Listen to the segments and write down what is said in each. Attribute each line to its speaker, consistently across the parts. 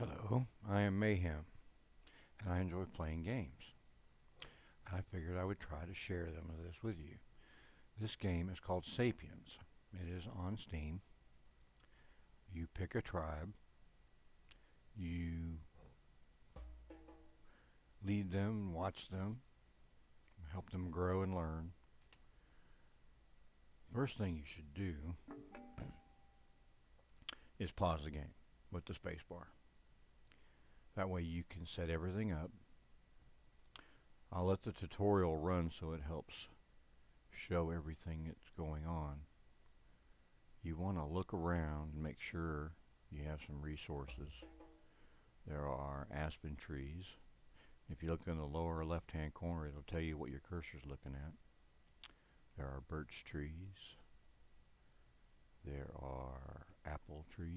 Speaker 1: Hello, I am Mayhem, and I enjoy playing games. I figured I would try to share some of this with you. This game is called Sapiens. It is on Steam. You pick a tribe, you lead them, watch them, help them grow and learn. First thing you should do is pause the game with the spacebar. That way you can set everything up. I'll let the tutorial run so it helps show everything that's going on. You want to look around and make sure you have some resources. There are aspen trees. If you look in the lower left hand corner, it'll tell you what your cursor is looking at. There are birch trees. There are apple trees.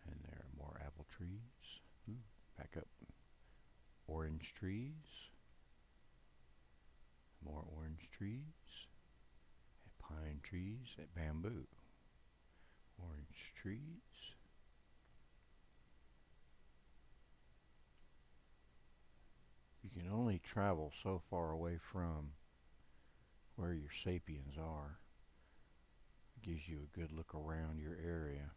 Speaker 1: And there are more apple trees. Back up. Orange trees. More orange trees. Pine trees and bamboo. Orange trees. You can only travel so far away from where your sapiens are. It gives you a good look around your area.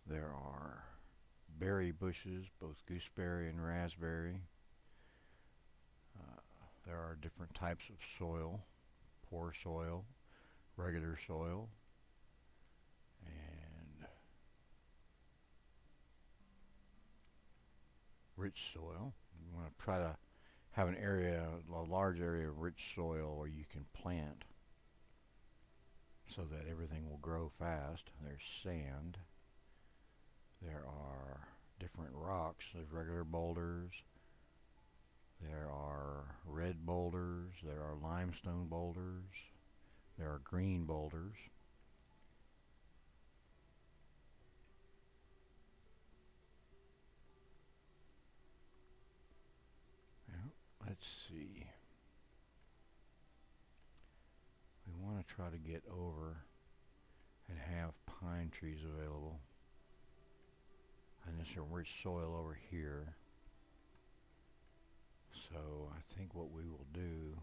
Speaker 1: There are berry bushes, both gooseberry and raspberry. There are different types of soil, poor soil, regular soil, and rich soil. You want to try to have an area, a large area of rich soil where you can plant so that everything will grow fast. There's sand. There are different rocks. There's regular boulders. There are red boulders. There are limestone boulders. There are green boulders. Let's see. We want to try to get over and have pine trees available. And there's some rich soil over here. So I think what we will do,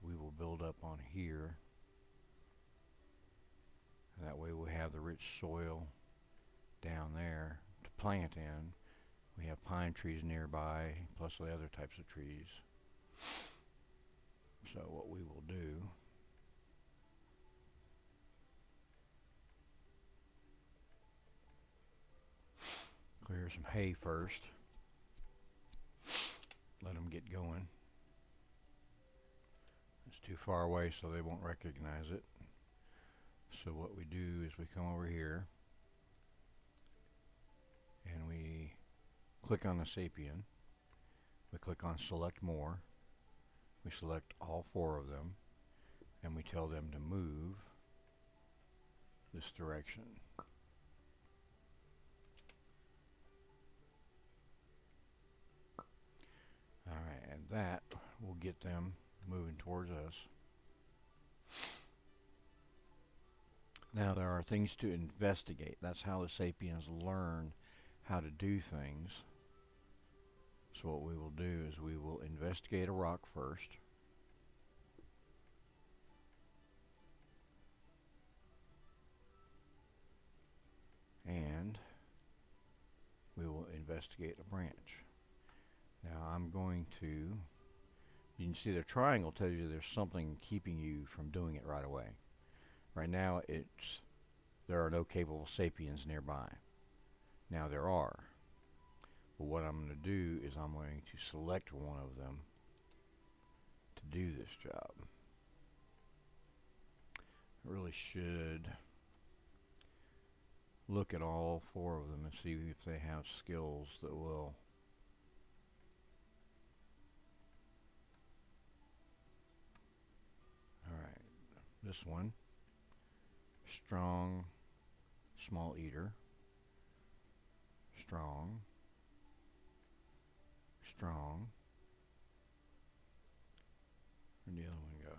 Speaker 1: we will build up on here. That way we have the rich soil down there to plant in. We have pine trees nearby, plus the other types of trees. So what we will do, clear some hay first. Let them get going. It's too far away so they won't recognize it. So what we do is we come over here and we click on the sapien. We click on select more. We select all 4 of them and we tell them to move this direction. Alright, and that will get them moving towards us. Now there are things to investigate. That's how the sapiens learn how to do things. So what we will do is we will investigate a rock first. And we will investigate a branch. Now I'm going to, you can see the triangle tells you there's something keeping you from doing it right away. Right now there are no capable sapiens nearby. Now there are. But what I'm going to do is I'm going to select one of them to do this job. I really should look at all 4 of them and see if they have skills that will this one, strong, small eater, strong, strong. Where'd the other one go?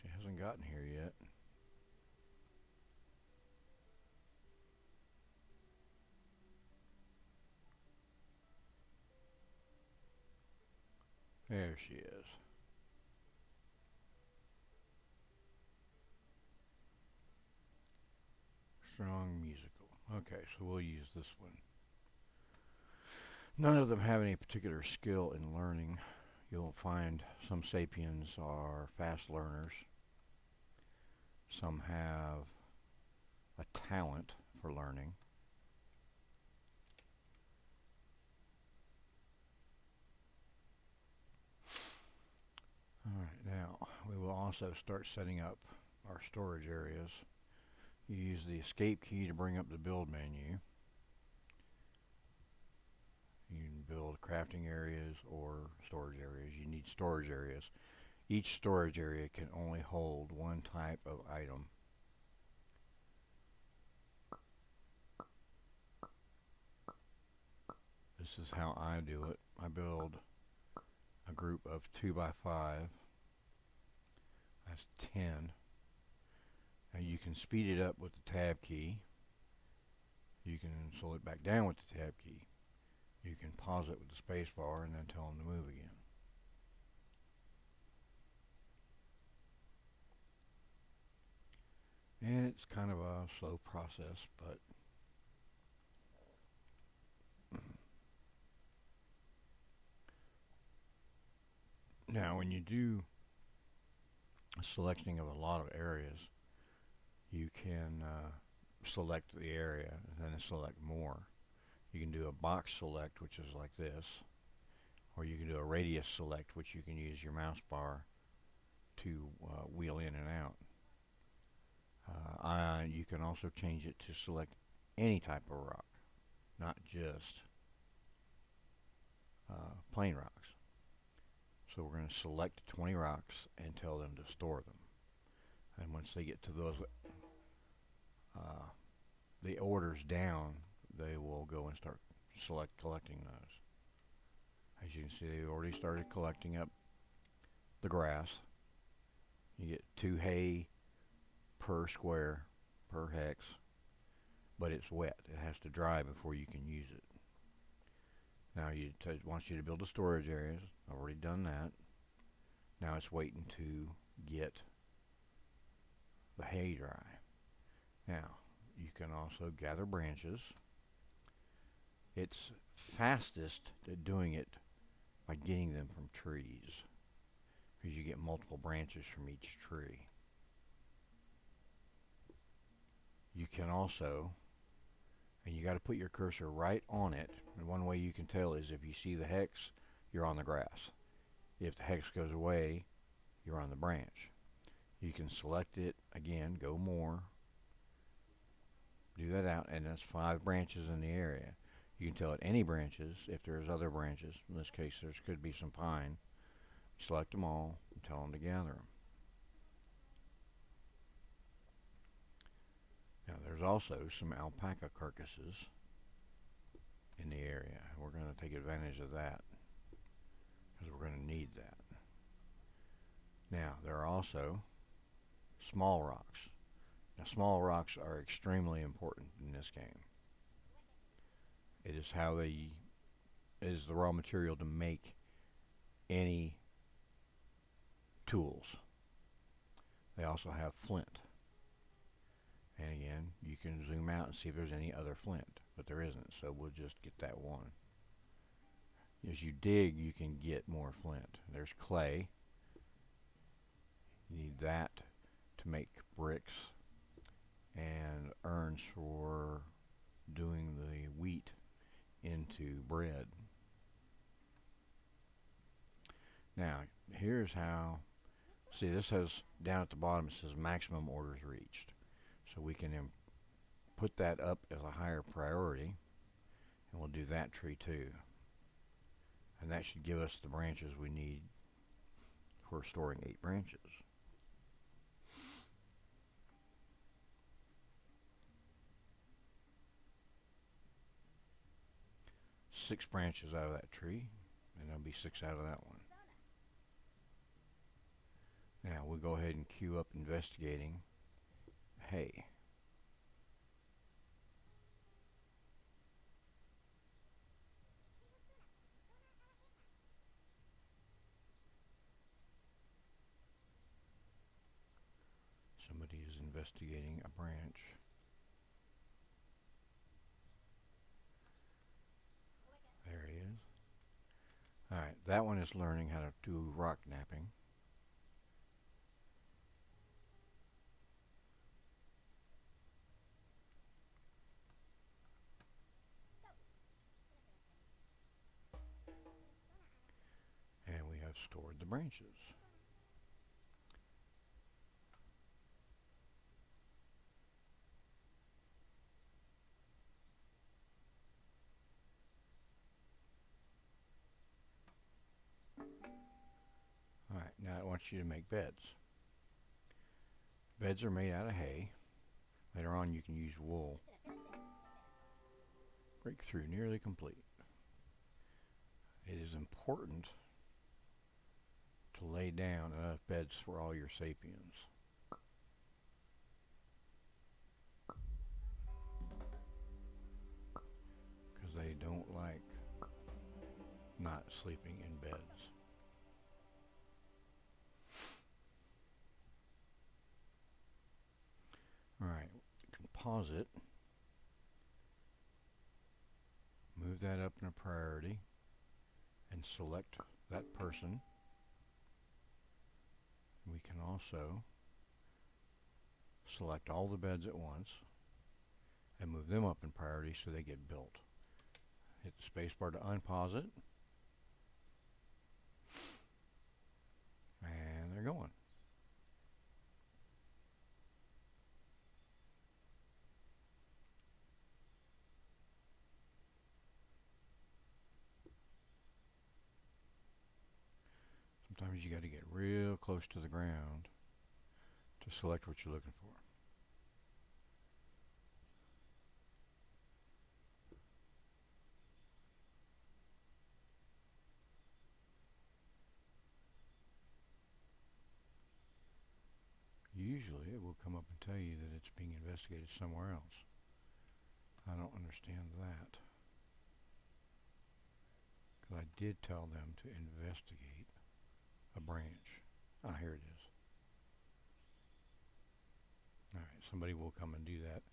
Speaker 1: She hasn't gotten here yet. There she is. Strong musical. Okay, so we'll use this one. None of them have any particular skill in learning. You'll find some sapiens are fast learners. Some have a talent for learning. Alright, now we will also start setting up our storage areas. You use the escape key to bring up the build menu. You can build crafting areas or storage areas. You need storage areas. Each storage area can only hold one type of item. This is how I do it. I build a group of 2x5. That's 10. Now you can speed it up with the tab key. You can slow it back down with the tab key. You can pause it with the space bar and then tell them to move again. And it's kind of a slow process, but now when you do a selecting of a lot of areas, you can select the area and then select more. You can do a box select, which is like this, or you can do a radius select, which you can use your mouse bar to wheel in and out. You can also change it to select any type of rock, not just plain rocks. So we're going to select 20 rocks and tell them to store them. And once they get to those, the orders down, they will go and start collecting those. As you can see, they already started collecting up the grass. You get 2 hay per square, per hex, but it's wet. It has to dry before you can use it. Now it wants you to build the storage areas. I've already done that. Now it's waiting to get the hay dry. Now you can also gather branches. It's fastest at doing it by getting them from trees, because you get multiple branches from each tree. You can also, and you got to put your cursor right on it, and one way you can tell is if you see the hex, you're on the grass. If the hex goes away, you're on the branch. You can select it again, go more, do that out, and that's 5 branches in the area. You can tell it any branches if there's other branches. In this case, there could be some pine. Select them all and tell them to gather them. Now there's also some alpaca carcasses in the area. We're going to take advantage of that because we're going to need that. Now there are also small rocks. Now small rocks are extremely important in this game. It is it is the raw material to make any tools. They also have flint. And again, you can zoom out and see if there's any other flint, but there isn't, so we'll just get that one. As you dig, you can get more flint. There's clay. You need that to make bricks and urns for doing the wheat into bread. Now, here's how, see, this has, down at the bottom, it says maximum orders reached. So we can put that up as a higher priority, and we'll do that tree too. And that should give us the branches we need for storing 8 branches. Six branches out of that tree, and there'll be 6 out of that one. Now we'll go ahead and queue up investigating hay. Somebody is investigating a branch. There he is. Alright, that one is learning how to do rock napping. And we have stored the branches. Alright, now it wants you to make beds. Beds are made out of hay. Later on you can use wool. Breakthrough nearly complete. It is important to lay down enough beds for all your sapiens. Because they don't like not sleeping in beds. Alright, you can pause it. Move that up in a priority and select that person. We can also select all the beds at once and move them up in priority so they get built. Hit the spacebar to unpause it. And they're going. Sometimes you got to get real close to the ground to select what you're looking for. Usually it will come up and tell you that it's being investigated somewhere else. I don't understand that. Because I did tell them to investigate a branch. Ah, here it is. Alright, somebody will come and do that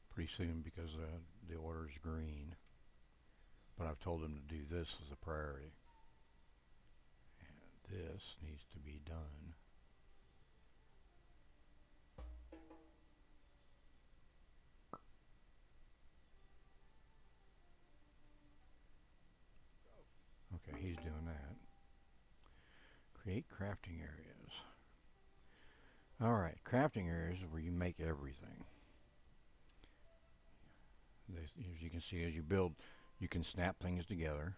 Speaker 1: pretty soon because the order is green. But I've told them to do this as a priority. And this needs to be done. Okay, he's doing that. Create crafting areas. Alright, crafting areas is where you make everything. As you can see, as you build, you can snap things together.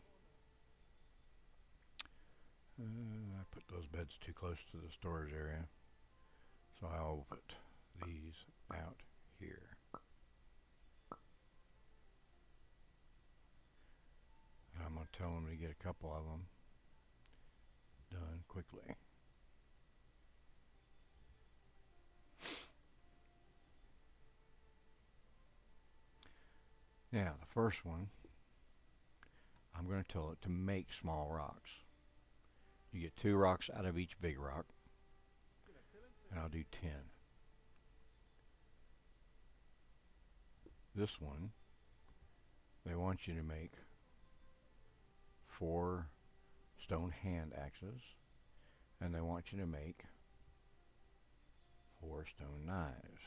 Speaker 1: I put those beds too close to the storage area, so I'll put these out here. And I'm going to tell them to get a couple of them done quickly. Now, the first one, I'm going to tell it to make small rocks. You get 2 rocks out of each big rock, and I'll do 10. This one, they want you to make 4 stone hand axes, and they want you to make 4 stone knives.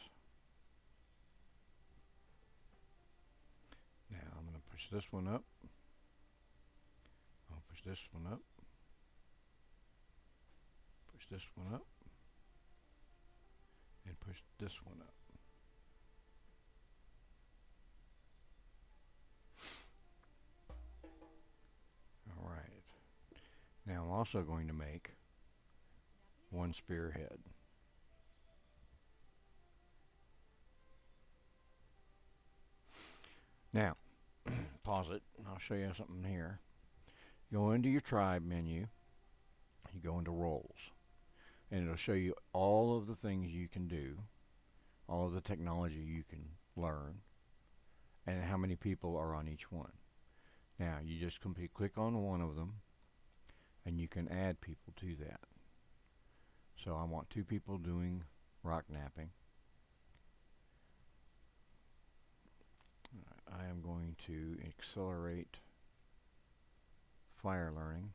Speaker 1: Now I'm going to push this one up. I'll push this one up. Push this one up. And push this one up. Alright. Now I'm also going to make 1 spearhead. Now, pause it. I'll show you something here. Go into your tribe menu. You go into roles. and it'll show you all of the things you can do, all of the technology you can learn, and how many people are on each one. Now, you just click on one of them, and you can add people to that. So I want 2 people doing rock napping. I am going to accelerate fire learning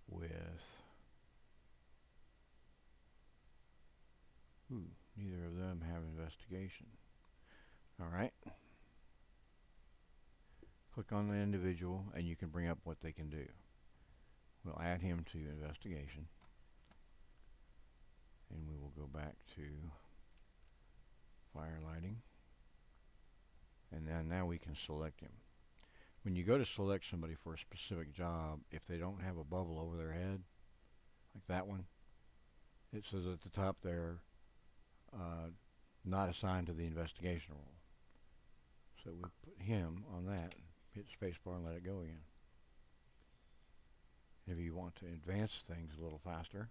Speaker 1: with, neither of them have investigation. Alright. Click on the individual and you can bring up what they can do. We'll add him to investigation. And we will go back to fire lighting. And then now we can select him. When you go to select somebody for a specific job, if they don't have a bubble over their head, like that one, it says at the top there, not assigned to the investigation role. So we put him on that, hit spacebar and let it go again. If you want to advance things a little faster,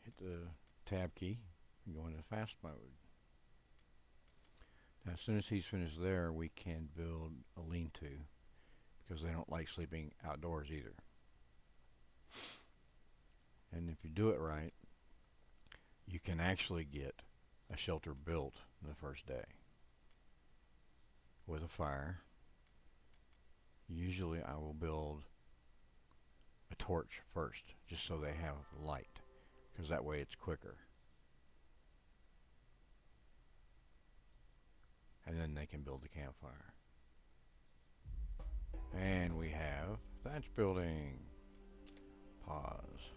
Speaker 1: hit the tab key and go into fast mode. Now, as soon as he's finished there, we can build a lean-to, because they don't like sleeping outdoors either. And if you do it right, you can actually get a shelter built the first day with a fire. Usually I will build a torch first, just so they have light, because that way it's quicker. And then they can build the campfire. And we have thatch building. Pause.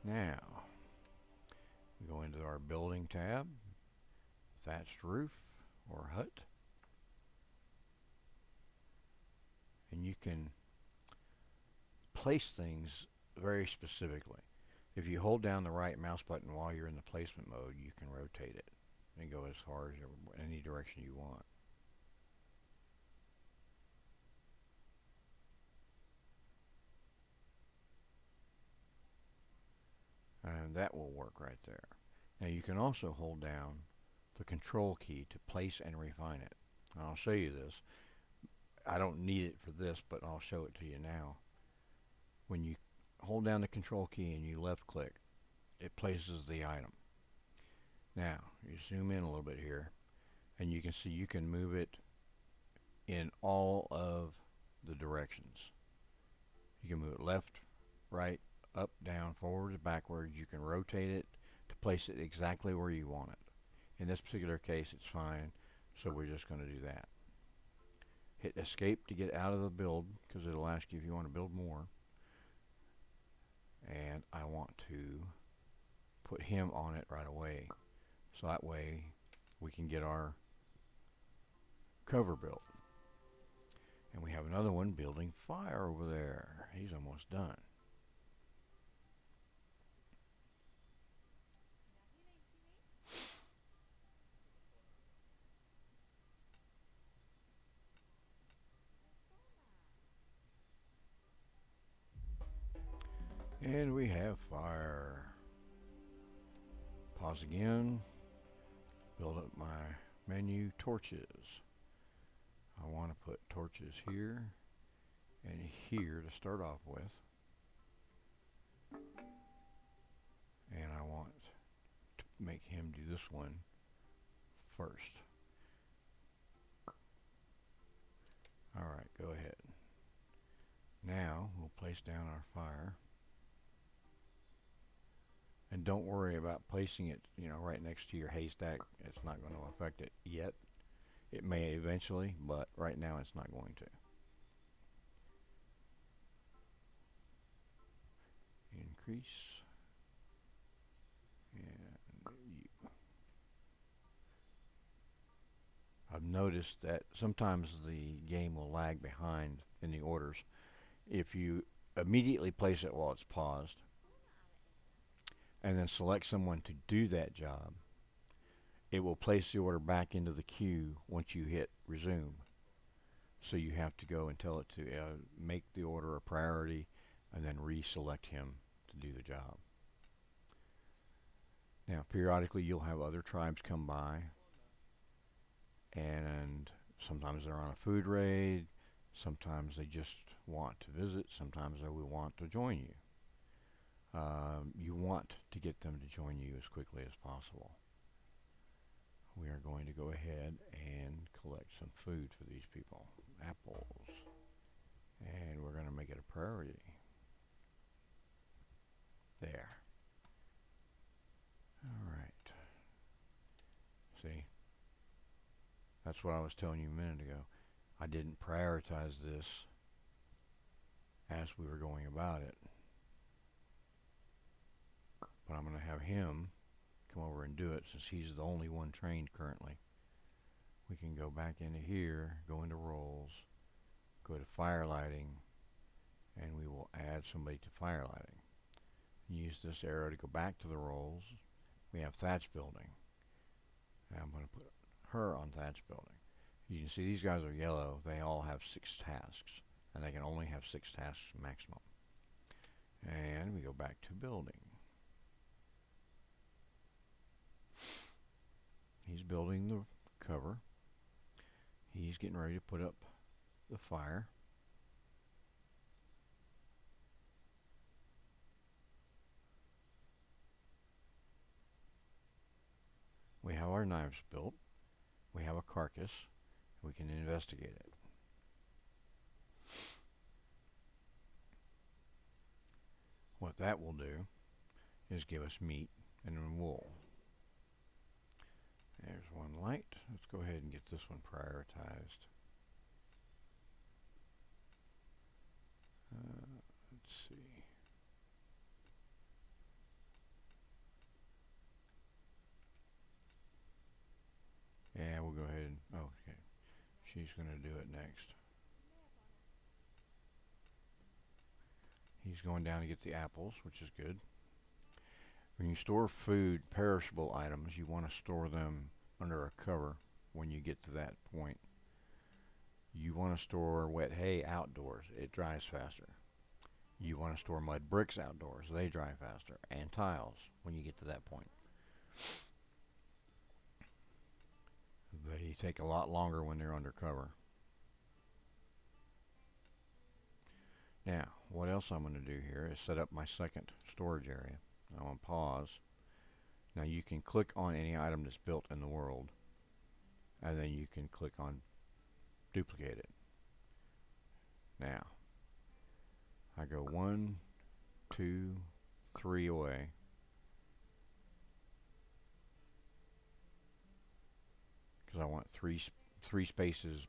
Speaker 1: Now, we go into our building tab, thatched roof or hut. And you can place things very specifically. If you hold down the right mouse button while you're in the placement mode, you can rotate it and go as far as any direction you want. And that will work right there. Now you can also hold down the control key to place and refine it. And I'll show you this. I don't need it for this, but I'll show it to you now. When you hold down the control key and you left click, it places the item. Now, you zoom in a little bit here, and you can see you can move it in all of the directions. You can move it left, right, up, down, forwards, backwards. You can rotate it to place it exactly where you want it. In this particular case, it's fine, so we're just going to do that. Hit escape to get out of the build, because it'll ask you if you want to build more. And I want to put him on it right away, so that way we can get our cover built. And we have another one building fire over there. He's almost done. And we have fire. Pause again. Build up my menu, torches. I want to put torches here and here to start off with. And I want to make him do this one first. Alright, go ahead. Now we'll place down our fire. And don't worry about placing it, right next to your haystack. It's not going to affect it yet. It may eventually, but right now it's not going to. Increase. And you. I've noticed that sometimes the game will lag behind in the orders. If you immediately place it while it's paused, and then select someone to do that job, it will place the order back into the queue once you hit resume. So you have to go and tell it to make the order a priority, and then reselect him to do the job. Now, periodically you'll have other tribes come by, and sometimes they're on a food raid, sometimes they just want to visit, sometimes they will want to join you. You want to get them to join you as quickly as possible. We are going to go ahead and collect some food for these people. Apples. And we're going to make it a priority. There. Alright. See? That's what I was telling you a minute ago. I didn't prioritize this as we were going about it. But I'm going to have him come over and do it since he's the only one trained currently. We can go back into here, go into roles, go to firelighting, and we will add somebody to firelighting. Use this arrow to go back to the roles. We have thatch building. Now I'm going to put her on thatch building. You can see these guys are yellow. They all have 6 tasks, and they can only have 6 tasks maximum. And we go back to building. He's building the cover. He's getting ready to put up the fire. We have our knives built. We have a carcass. We can investigate it. What that will do is give us meat and wool. There's one light. Let's go ahead and get this one prioritized. Let's see. Yeah, we'll go ahead and, oh, okay. She's going to do it next. He's going down to get the apples, which is good. When you store food, perishable items, you want to store them under a cover when you get to that point. You want to store wet hay outdoors. It dries faster. You want to store mud bricks outdoors. They dry faster. And tiles when you get to that point. They take a lot longer when they're under cover. Now, what else I'm going to do here is set up my second storage area. I'm going to pause. Now you can click on any item that's built in the world, and then you can click on duplicate it. Now, I go 1, 2, 3 away. Because I want three spaces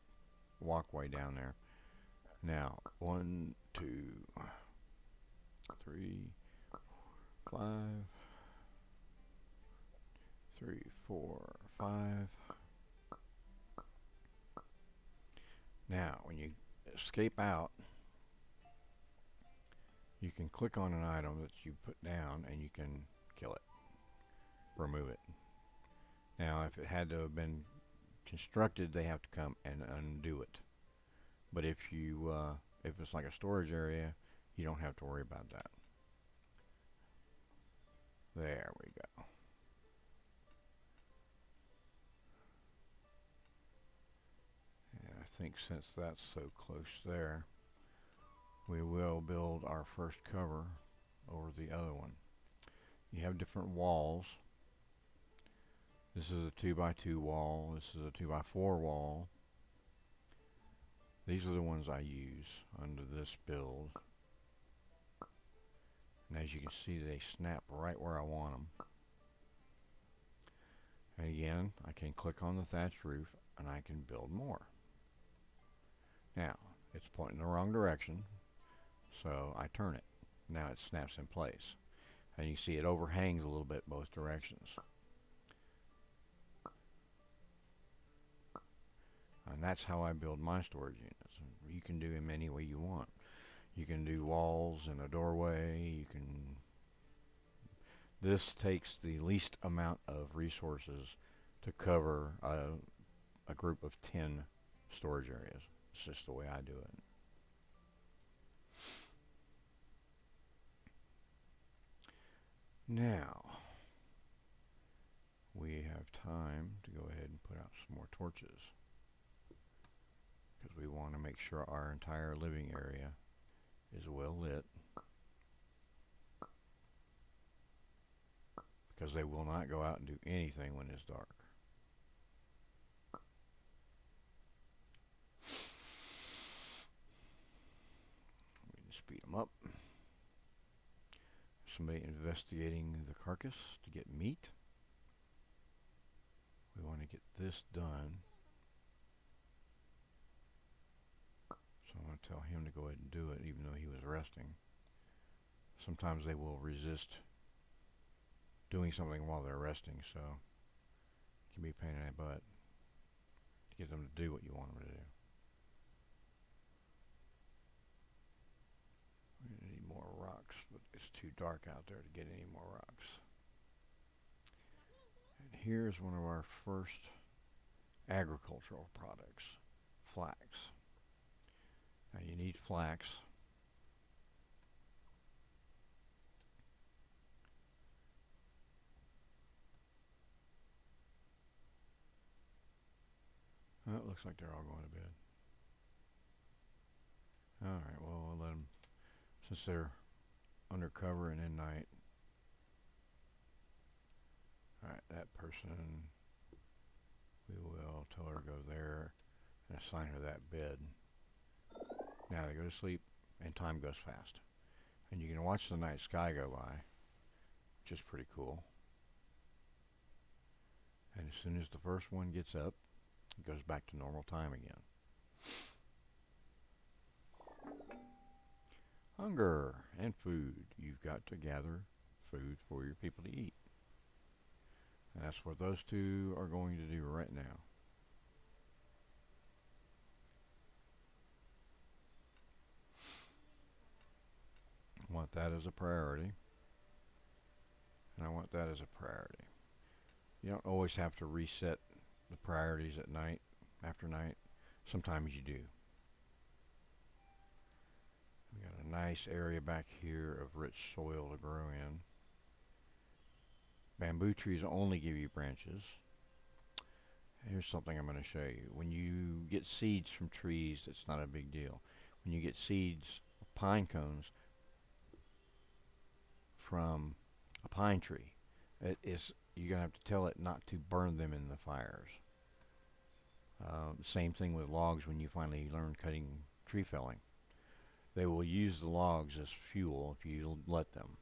Speaker 1: walkway down there. Now, 1, 2, 3, 5, 3, 4, 5. Now, when you escape out, you can click on an item that you put down and you can kill it, remove it. Now, if it had to have been constructed, they have to come and undo it. But if it's like a storage area, you don't have to worry about that. There we go. And I think since that's so close there, we will build our first cover over the other one. You have different walls. This is a 2x2 wall. This is a 2x4 wall. These are the ones I use under this build. And as you can see, they snap right where I want them. And again, I can click on the thatched roof and I can build more. Now, it's pointing the wrong direction, so I turn it. Now it snaps in place. And you see it overhangs a little bit both directions. And that's how I build my storage units. You can do them any way you want. You can do walls and a doorway. You can. This takes the least amount of resources to cover a group of 10 storage areas. It's just the way I do it. Now, we have time to go ahead and put out some more torches, because we want to make sure our entire living area is well lit, because they will not go out and do anything when it's dark. We can speed them up. Somebody investigating the carcass to get meat. We want to get this done. So I'm going to tell him to go ahead and do it, even though he was resting. Sometimes they will resist doing something while they're resting, so it can be a pain in the butt to get them to do what you want them to do. We need more rocks, but it's too dark out there to get any more rocks. And here's one of our first agricultural products, flax. Now you need flax. Oh, it looks like they're all going to bed. Alright, well, we'll let them, since they're under cover and in night. Alright, that person, we will tell her to go there and assign her that bed. Now they go to sleep and time goes fast. And you can watch the night sky go by, which is pretty cool. And as soon as the first one gets up, it goes back to normal time again. Hunger and food. You've got to gather food for your people to eat. And that's what those two are going to do right now. I want that as a priority. And I want that as a priority. You don't always have to reset the priorities at night, after night. Sometimes you do. We got a nice area back here of rich soil to grow in. Bamboo trees only give you branches. Here's something I'm going to show you. When you get seeds from trees, it's not a big deal. When you get seeds of pine cones from a pine tree, you're going to have to tell it not to burn them in the fires. Same thing with logs when you finally learn cutting tree felling. They will use the logs as fuel if you let them,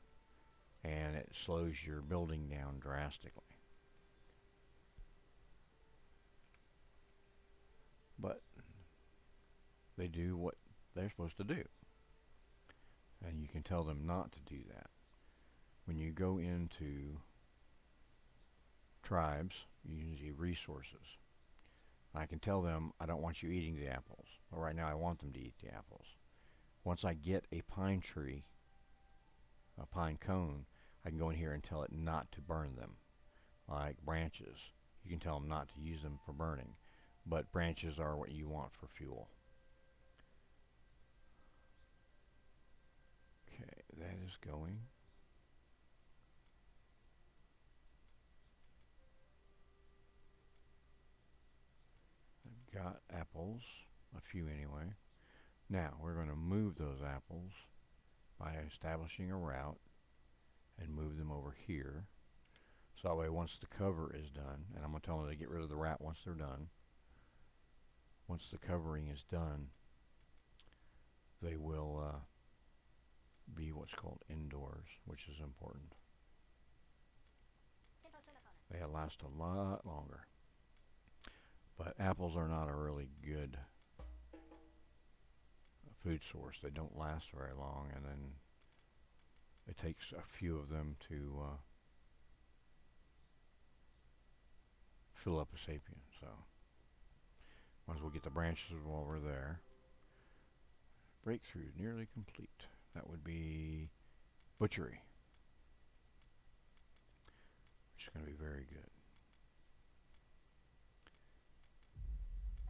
Speaker 1: and it slows your building down drastically. But they do what they're supposed to do, and you can tell them not to do that. When you go into tribes, you use resources. I can tell them I don't want you eating the apples. Well, right now I want them to eat the apples. Once I get a pine tree, a pine cone, I can go in here and tell it not to burn them. Like branches, you can tell them not to use them for burning, but branches are what you want for fuel. Okay, that is going. I've got apples, a few anyway. Now we're going to move those apples by establishing a route and move them over here. So that way once the cover is done, and I'm going to tell them to get rid of the route once they're done. Once the covering is done, they will be what's called indoors, which is important. They'll last a lot longer. But apples are not a really good food source. They don't last very long, and then it takes a few of them to fill up a sapien. So might as well get the branches while we're there. Breakthrough nearly complete. That would be butchery, which is going to be very good.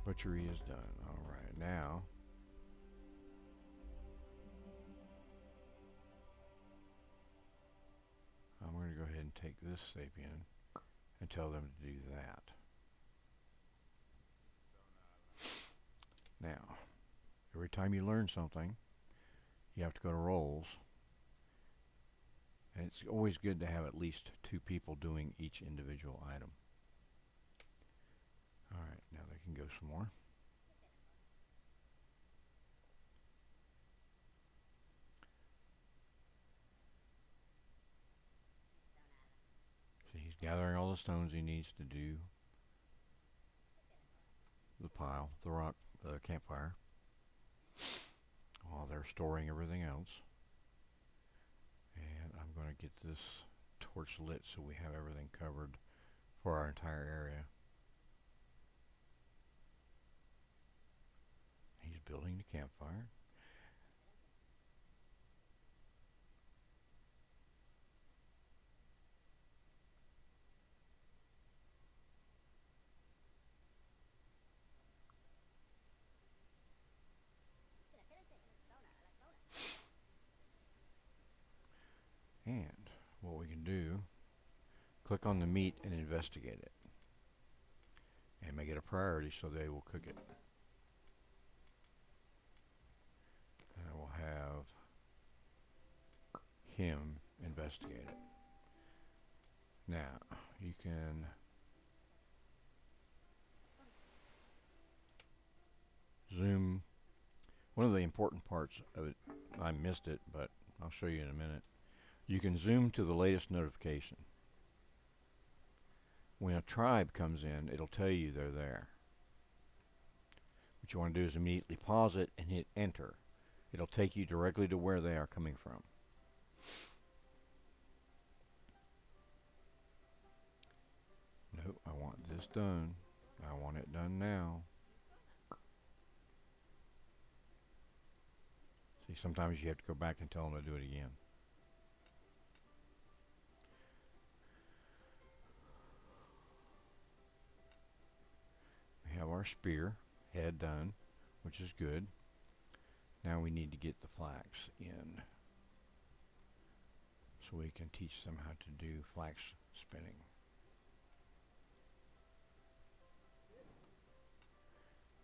Speaker 1: Butchery is done. Alright, now I'm going to then take this sapien and tell them to do that. Now, every time you learn something, you have to go to roles. And it's always good to have at least 2 people doing each individual item. Alright, now they can go some more. See, he's gathering all the stones he needs to do the pile, the rock, the campfire, while they're storing everything else. And I'm going to get this torch lit so we have everything covered for our entire area. He's building the campfire. And what we can do, click on the meat and investigate it. And make it a priority so they will cook it. And I will have him investigate it. Now, you can zoom. One of the important parts of it, I missed it, but I'll show you in a minute. You can zoom to the latest notification. When a tribe comes in, it'll tell you they're there. What you want to do is immediately pause it and hit enter. It'll take you directly to where they are coming from. Nope, I want this done. I want it done now. See, sometimes you have to go back and tell them to do it again. We have our spear head done, which is good. Now we need to get the flax in so we can teach them how to do flax spinning.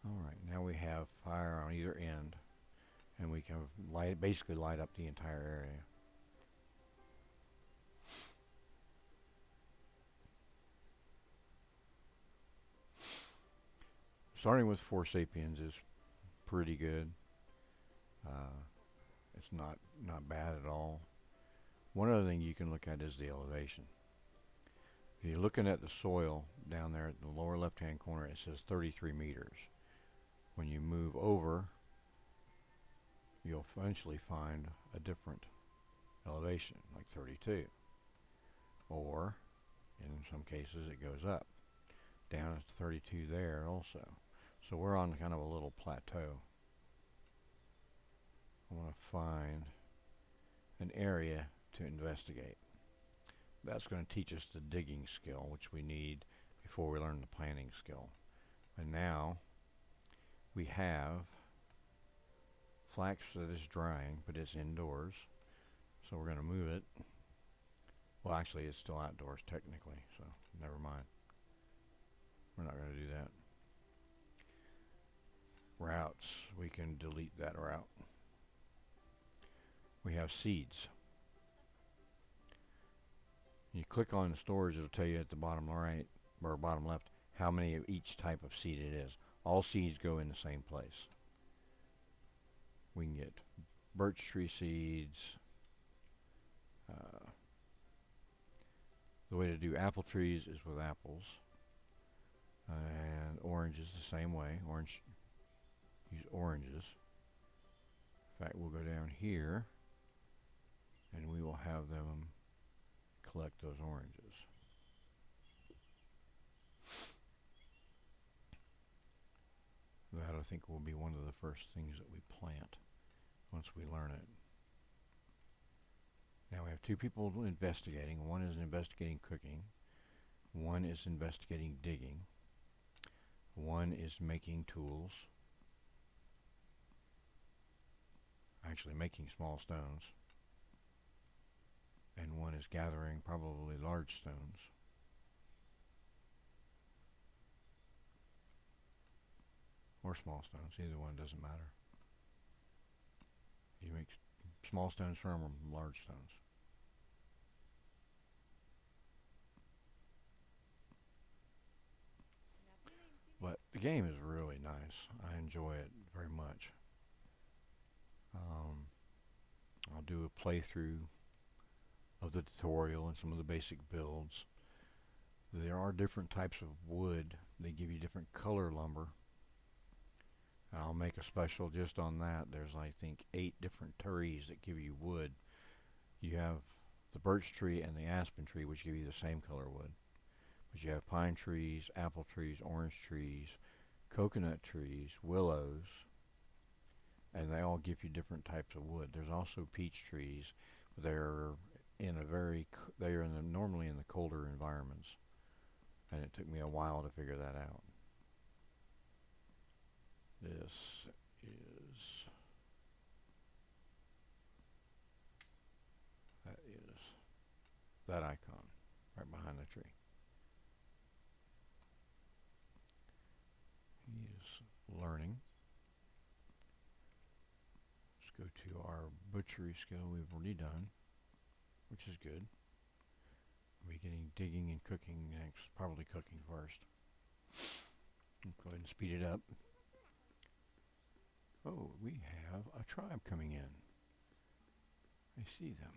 Speaker 1: Alright, now we have fire on either end, and we can basically light up the entire area. Starting with 4 sapiens is pretty good. It's not bad at all. One other thing you can look at is the elevation. If you're looking at the soil down there at the lower left hand corner, it says 33 meters. When you move over, you'll eventually find a different elevation, like 32. Or, in some cases, it goes up. Down at 32 there also. So we're on kind of a little plateau. I want to find an area to investigate. That's going to teach us the digging skill, which we need before we learn the planting skill. And now we have flax that is drying, but it's indoors. So we're going to move it. Well, actually, it's still outdoors technically, so never mind. We're not going to do that. Routes, we can delete that route. We have seeds. You click on the storage, it'll tell you at the bottom right or bottom left how many of each type of seed it is. All seeds go in the same place. We can get birch tree seeds. The way to do apple trees is with apples. And orange is the same way. Use oranges. In fact, we'll go down here and we will have them collect those oranges. That, I think, will be one of the first things that we plant once we learn it. Now we have 2 people investigating. One is investigating cooking. One is investigating digging. One is making tools. Actually making small stones. and one is gathering probably large stones. Or small stones, either one doesn't matter. You make small stones from large stones. But the game is really nice. I enjoy it very much. Um, I'll do a playthrough of the tutorial and some of the basic builds. There are different types of wood. They give you different color lumber. And I'll make a special just on that. There's, I think, 8 different trees that give you wood. You have the birch tree and the aspen tree, which give you the same color wood. But you have pine trees, apple trees, orange trees, coconut trees, willows, and they all give you different types of wood. There's also peach trees. They're in a very they're in the, normally in the colder environments, and it took me a while to figure that out. This is that is that icon right behind the tree. He is learning. Let's go to our butchery skill we've already done, which is good. We're getting digging and cooking next. Probably cooking first. Go ahead and speed it up. Oh, we have a tribe coming in. I see them.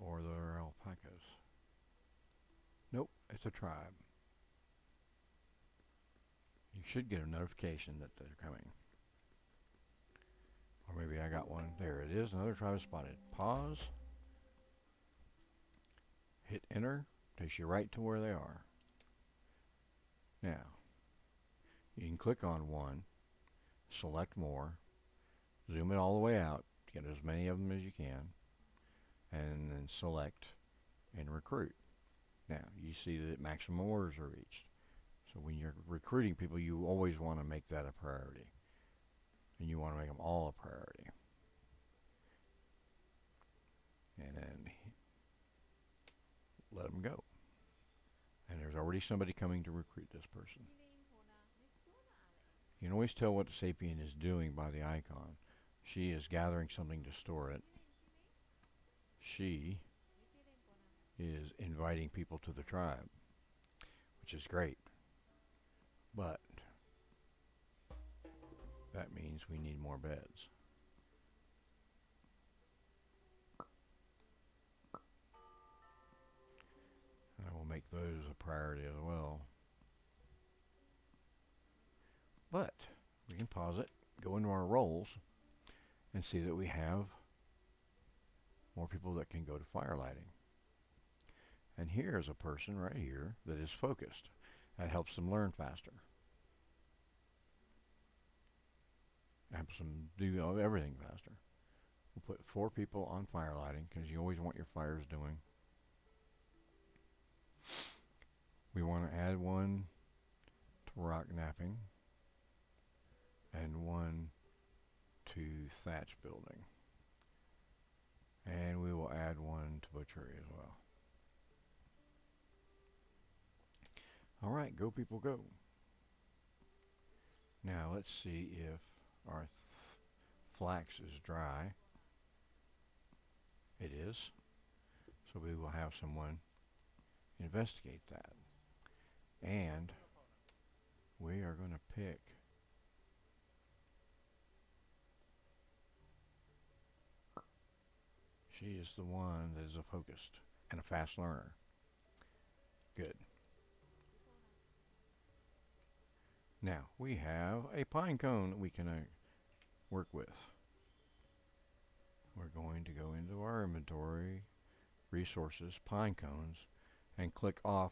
Speaker 1: Or they're alpacas. Nope, it's a tribe. You should get a notification that they're coming. Or maybe I got one. There it is. Another tribe spotted. Pause. Hit enter. Takes you right to where they are. Now, you can click on one, select more, zoom it all the way out to get as many of them as you can, and then select and recruit. Now, you see that maximum orders are reached. So when you're recruiting people, you always want to make that a priority. And you want to make them all a priority. And then let them go. And there's already somebody coming to recruit this person. You can always tell what the sapien is doing by the icon. She is gathering something to store it. She is inviting people to the tribe, which is great. But that means we need more beds. And I will make those a priority as well. But we can pause it, go into our roles, and see that we have more people that can go to fire lighting. And here's a person right here that is focused. That helps them learn faster. Helps them do everything faster. We'll put 4 people on fire lighting because you always want your fires doing. We want to add one to rock napping and one to thatch building. And we will add one to butchery as well. Alright, go people go. Now let's see if our flax is dry. It is. So we will have someone investigate that. And we are going to pick she is the one that is a focused and a fast learner. Good. Now, we have a pine cone that we can work with. We're going to go into our inventory, resources, pine cones, and click off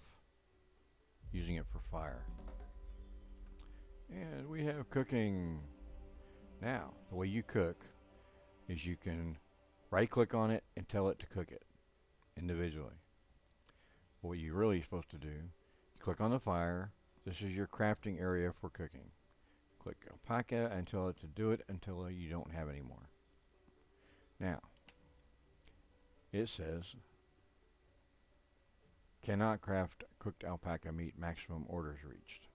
Speaker 1: using it for fire. And we have cooking. Now, the way you cook is you can right-click on it and tell it to cook it individually. What you're really supposed to do, you click on the fire. This is your crafting area for cooking. Click alpaca until it to do it until you don't have any more. Now, it says, cannot craft cooked alpaca meat, maximum orders reached.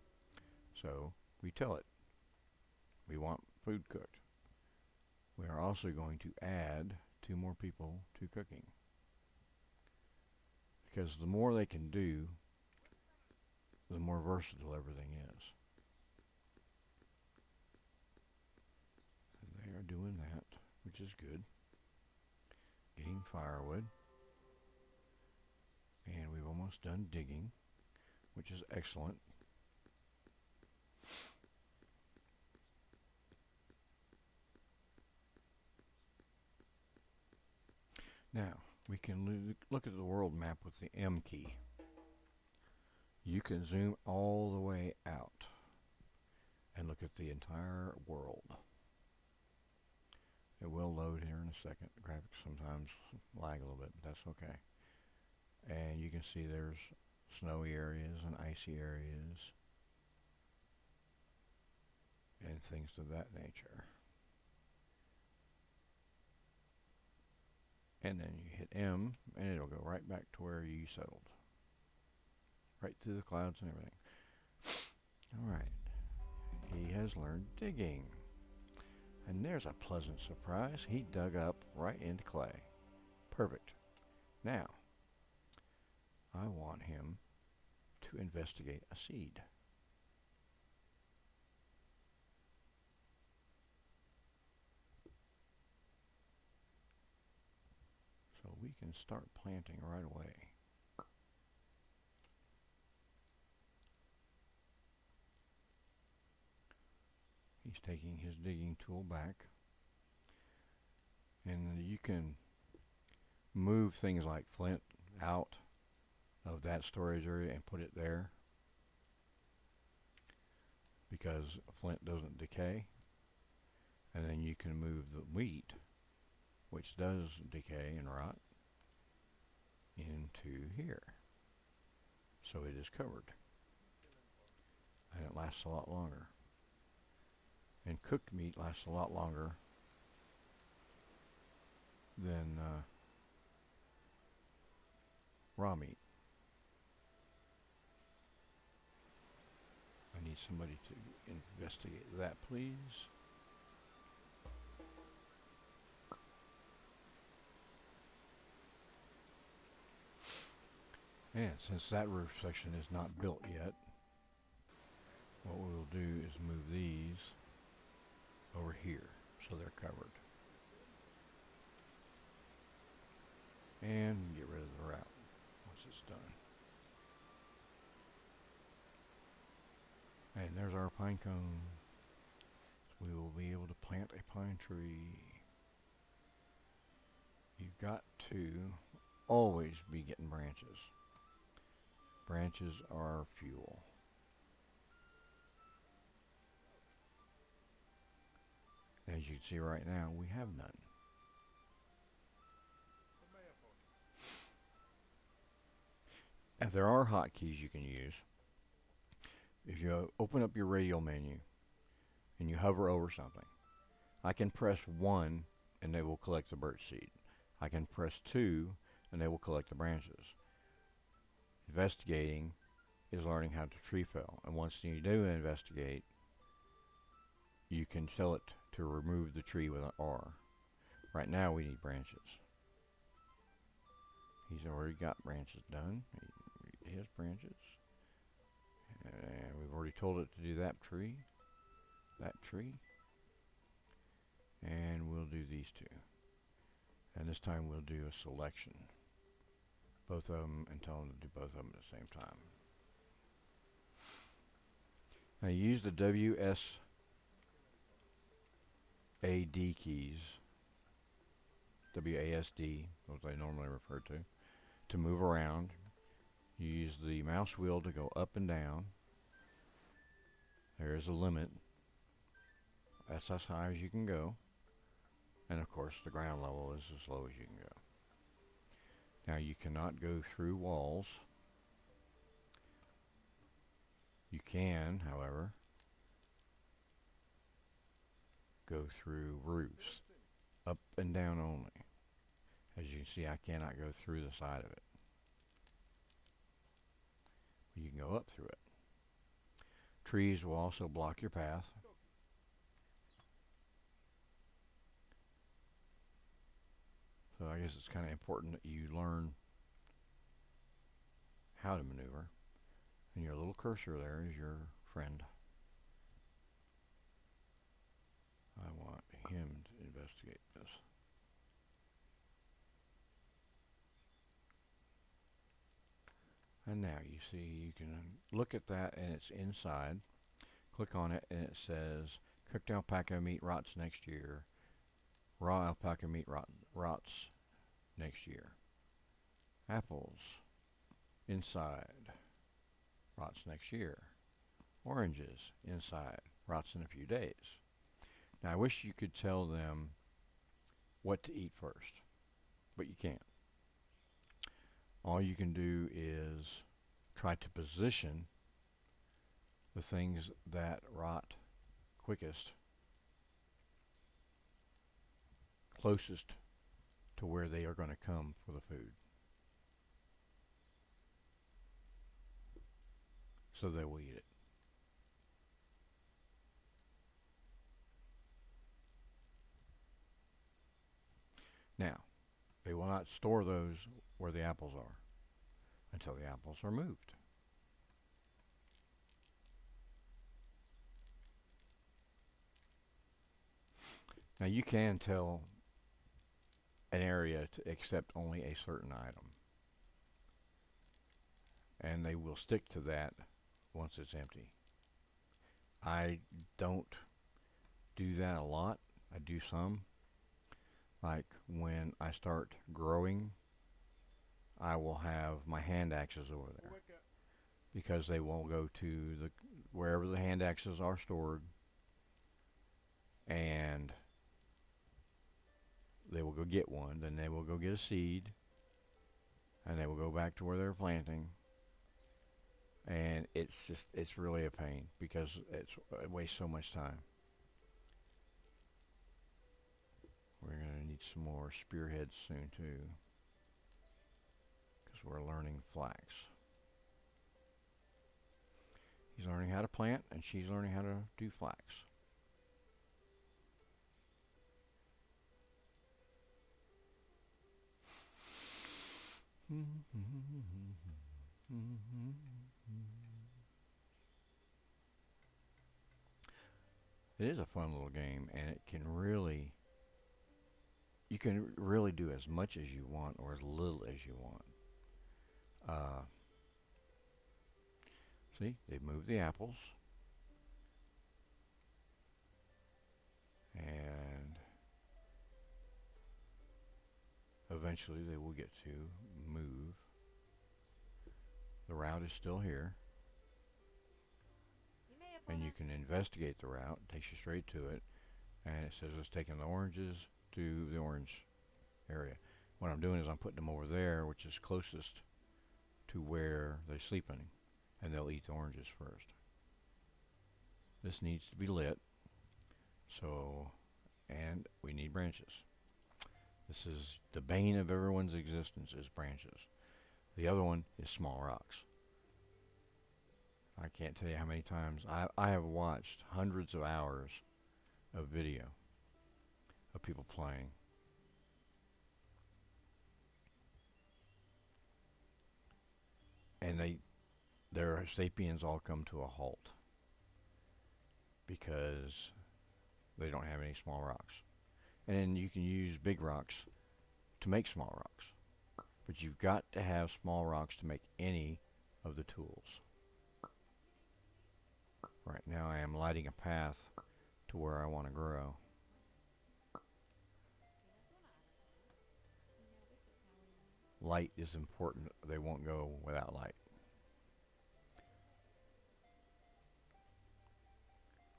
Speaker 1: So we tell it we want food cooked. We are also going to add 2 more people to cooking. Because the more they can do, the more versatile everything is. And they are doing that, which is good. Getting firewood. And we've almost done digging, which is excellent. Now, we can look at the world map with the M key. You can zoom all the way out and look at the entire world. It will load here in a second. The graphics sometimes lag a little bit, but that's okay. And you can see there's snowy areas and icy areas and things of that nature. And then you hit M and it'll go right back to where you settled. Right through the clouds and everything. Alright. He has learned digging. And there's a pleasant surprise. He dug up right into clay. Perfect. Now, I want him to investigate a seed. So we can start planting right away. He's taking his digging tool back. And you can move things like flint out of that storage area and put it there, because flint doesn't decay. And then you can move the wheat, which does decay and rot, into here. So it is covered. And it lasts a lot longer. And cooked meat lasts a lot longer than raw meat. I need somebody to investigate that, please. And since that roof section is not built yet, what we'll do is move these over here so they're covered. And get rid of the route once it's done. And there's our pine cone. So we will be able to plant a pine tree. You've got to always be getting branches. Branches are fuel. As you can see right now, we have none. And there are hotkeys you can use. If you open up your radial menu and you hover over something, I can press 1 and they will collect the birch seed. I can press 2 and they will collect the branches. Investigating is learning how to tree fell. And once you do investigate, you can tell it to remove the tree with an R. Right now we need branches. He's already got branches done. He has branches. And we've already told it to do that tree. And we'll do these 2. And this time we'll do a selection. Both of them, and tell them to do both of them at the same time. Now use the WASD keys, WASD, what they normally refer to move around. You use the mouse wheel to go up and down. There is a limit. That's as high as you can go. And of course the ground level is as low as you can go. Now you cannot go through walls. You can, however, go through roofs, up and down only. As you can see, I cannot go through the side of it. You can go up through it. Trees will also block your path. So I guess it's kind of important that you learn how to maneuver. And your little cursor there is your friend. I want him to investigate this. And now you see you can look at that and it's inside. Click on it and it says cooked alpaca meat rots next year. Raw alpaca meat rots next year. Apples inside rots next year. Oranges inside rots in a few days. Now I wish you could tell them what to eat first, but you can't. All you can do is try to position the things that rot quickest closest to where they are going to come for the food. So they will eat it. Now, they will not store those where the apples are until the apples are moved. Now you can tell an area to accept only a certain item, and they will stick to that once it's empty. I don't do that a lot. I do some. Like when I start growing, I will have my hand axes over there because they will go to the wherever the hand axes are stored, and they will go get one. Then they will go get a seed, and they will go back to where they're planting. And it's really a pain because it wastes so much time. We're going to need some more spearheads soon too, because we're learning flax. He's learning how to plant, and she's learning how to do flax. It is a fun little game, and it can really, you can really do as much as you want or as little as you want. See, they've moved the apples, and eventually they will get to move. The route is still here, and you can investigate the route. It takes you straight to it, and it says it's taking the oranges to the orange area. What I'm doing is I'm putting them over there, which is closest to where they're sleeping, and they'll eat the oranges first. This needs to be lit, so, and we need branches. This is the bane of everyone's existence, is branches. The other one is small rocks. I can't tell you how many times I have watched hundreds of hours of video of people playing. And their Sapiens all come to a halt because they don't have any small rocks. And you can use big rocks to make small rocks, but you've got to have small rocks to make any of the tools. Right now I am lighting a path to where I want to grow. Light is important. They won't go without light.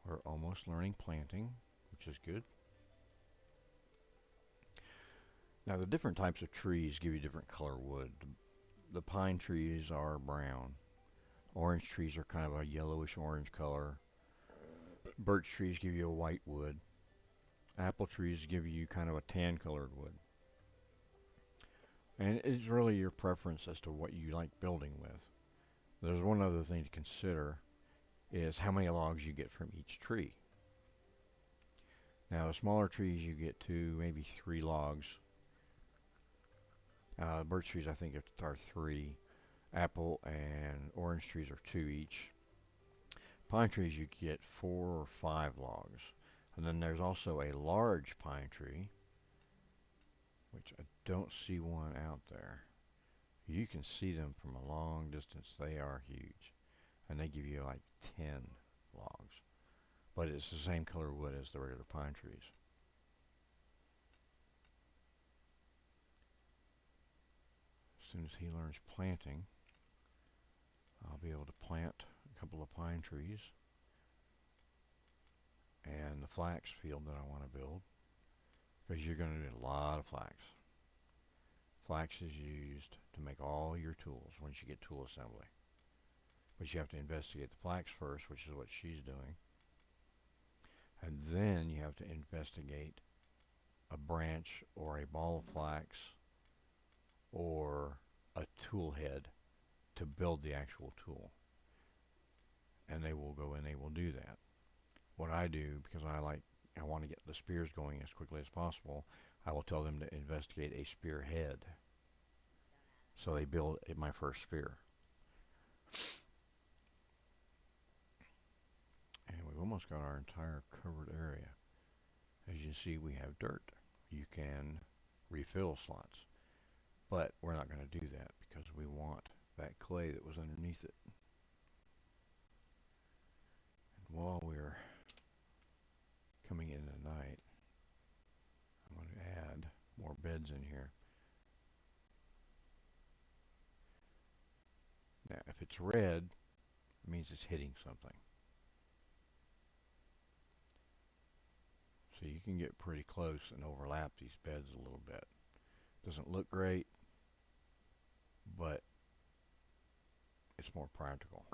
Speaker 1: We're almost learning planting, which is good. Now the different types of trees give you different color wood. The pine trees are brown. Orange trees are kind of a yellowish orange color. Birch trees give you a white wood. Apple trees give you kind of a tan colored wood. And it's really your preference as to what you like building with. There's one other thing to consider is how many logs you get from each tree. Now, the smaller trees you get 2, maybe 3 logs. Birch trees I think are 3. Apple and orange trees are 2 each. Pine trees you get 4 or 5 logs. And then there's also a large pine tree, which I don't see one out there. You can see them from a long distance. They are huge. And they give you like 10 logs. But it's the same color wood as the regular pine trees. As soon as he learns planting, I'll be able to plant a couple of pine trees and the flax field that I want to build, because you're going to need a lot of flax. Flax is used to make all your tools once you get tool assembly. But you have to investigate the flax first, which is what she's doing. And then you have to investigate a branch or a ball of flax or a tool head to build the actual tool. And they will go and they will do that. What I do, because I want to get the spears going as quickly as possible, I will tell them to investigate a spear head. So they build my first spear. And we've almost got our entire covered area. As you see, we have dirt. You can refill slots. But we're not going to do that because we want that clay that was underneath it. And while we're coming in the night, I'm going to add more beds in here. Now, if it's red, it means it's hitting something. So you can get pretty close and overlap these beds a little bit. Doesn't look great, but it's more practical.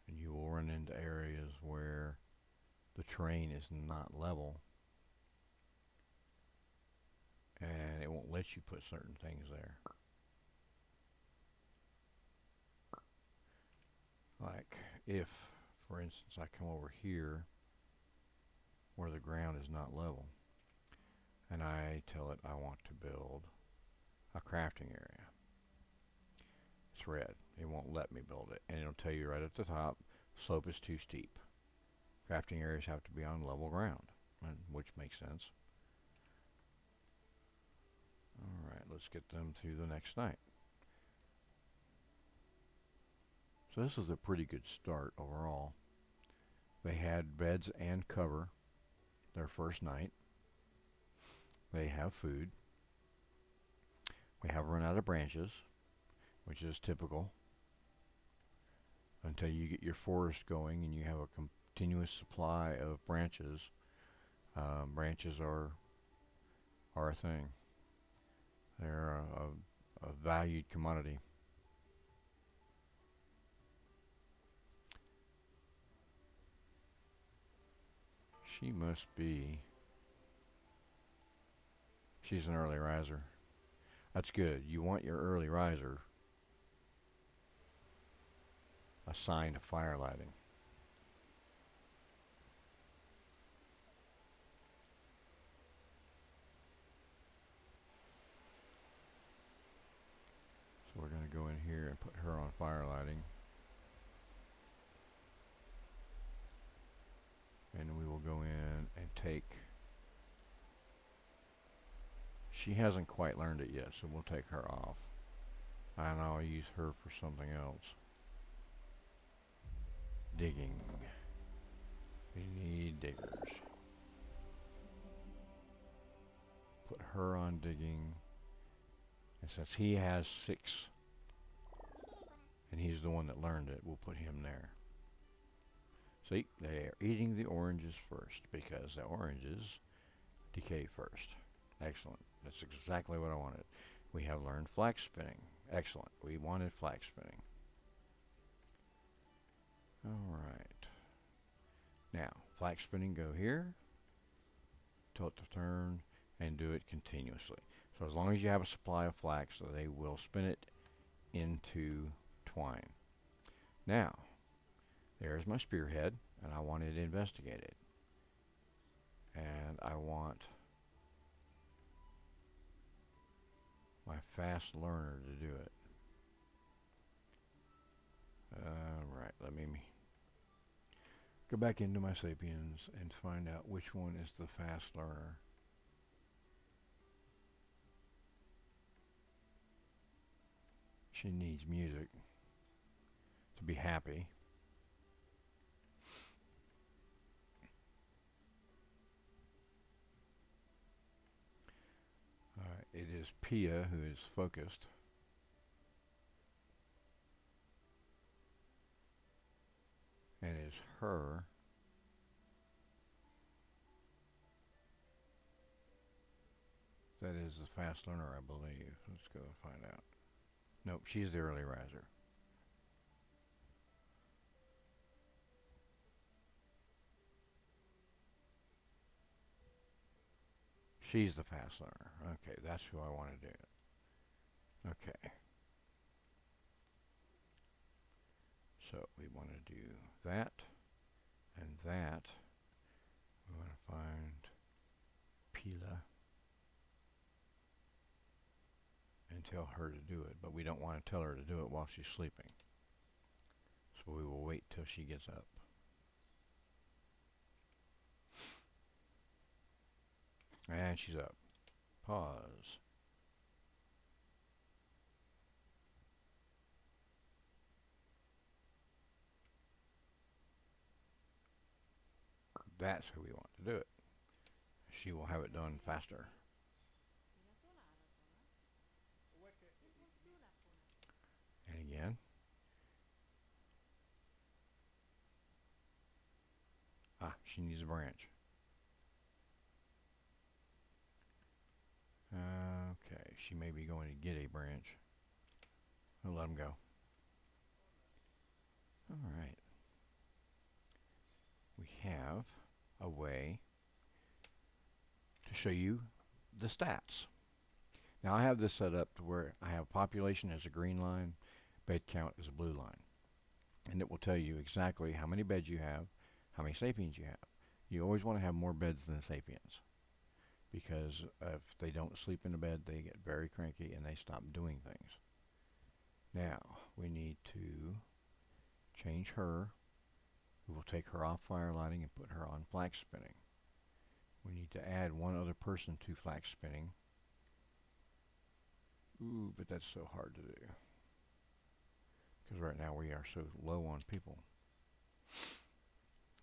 Speaker 1: And you will run into areas where the terrain is not level, and it won't let you put certain things there. Like if, for instance, I come over here where the ground is not level, and I tell it I want to build a crafting area. It's red. It won't let me build it. And it'll tell you right at the top, slope is too steep. Crafting areas have to be on level ground, which makes sense. Alright, let's get them through the next night. So this is a pretty good start overall. They had beds and cover their first night. They have food. We have run out of branches, which is typical, until you get your forest going and you have a continuous supply of branches. Branches are a thing. They're a valued commodity. She must be. She's an early riser. That's good. You want your early riser assigned to fire lighting. So we're going to go in here and put her on fire lighting. And we will go in and take. She hasn't quite learned it yet, so we'll take her off. And I'll use her for something else. Digging. We need diggers. Put her on digging. And since he has 6, and he's the one that learned it, we'll put him there. See, they are eating the oranges first because the oranges decay first. Excellent. That's exactly what I wanted. We have learned flax spinning. Excellent. We wanted flax spinning. Alright. Now, flax spinning, go here, tilt the turn, and do it continuously. So as long as you have a supply of flax, they will spin it into twine. Now, there's my spearhead, and I want it investigated. And I want my fast learner to do it. Right, let me go back into my Sapiens and find out which one is the fast learner. She needs music to be happy. It is Pia who is focused. And it's her that is the fast learner, I believe. Let's go find out. Nope, she's the early riser. She's the fast learner. Okay, that's who I want to do. Okay. So we want to do that and that. We want to find Pila and tell her to do it, but we don't want to tell her to do it while she's sleeping. So we will wait till she gets up. And she's up. Pause. That's who we want to do it. She will have it done faster. And again. She needs a branch. Okay, she may be going to get a branch. We'll let him go. Alright. We have a way to show you the stats. Now I have this set up to where I have population as a green line, bed count as a blue line. And it will tell you exactly how many beds you have, how many sapiens you have. You always want to have more beds than sapiens, because if they don't sleep in the bed, they get very cranky and they stop doing things. Now, we need to change her. We will take her off fire lighting and put her on flax spinning. We need to add one other person to flax spinning. Ooh, but that's so hard to do, because right now we are so low on people.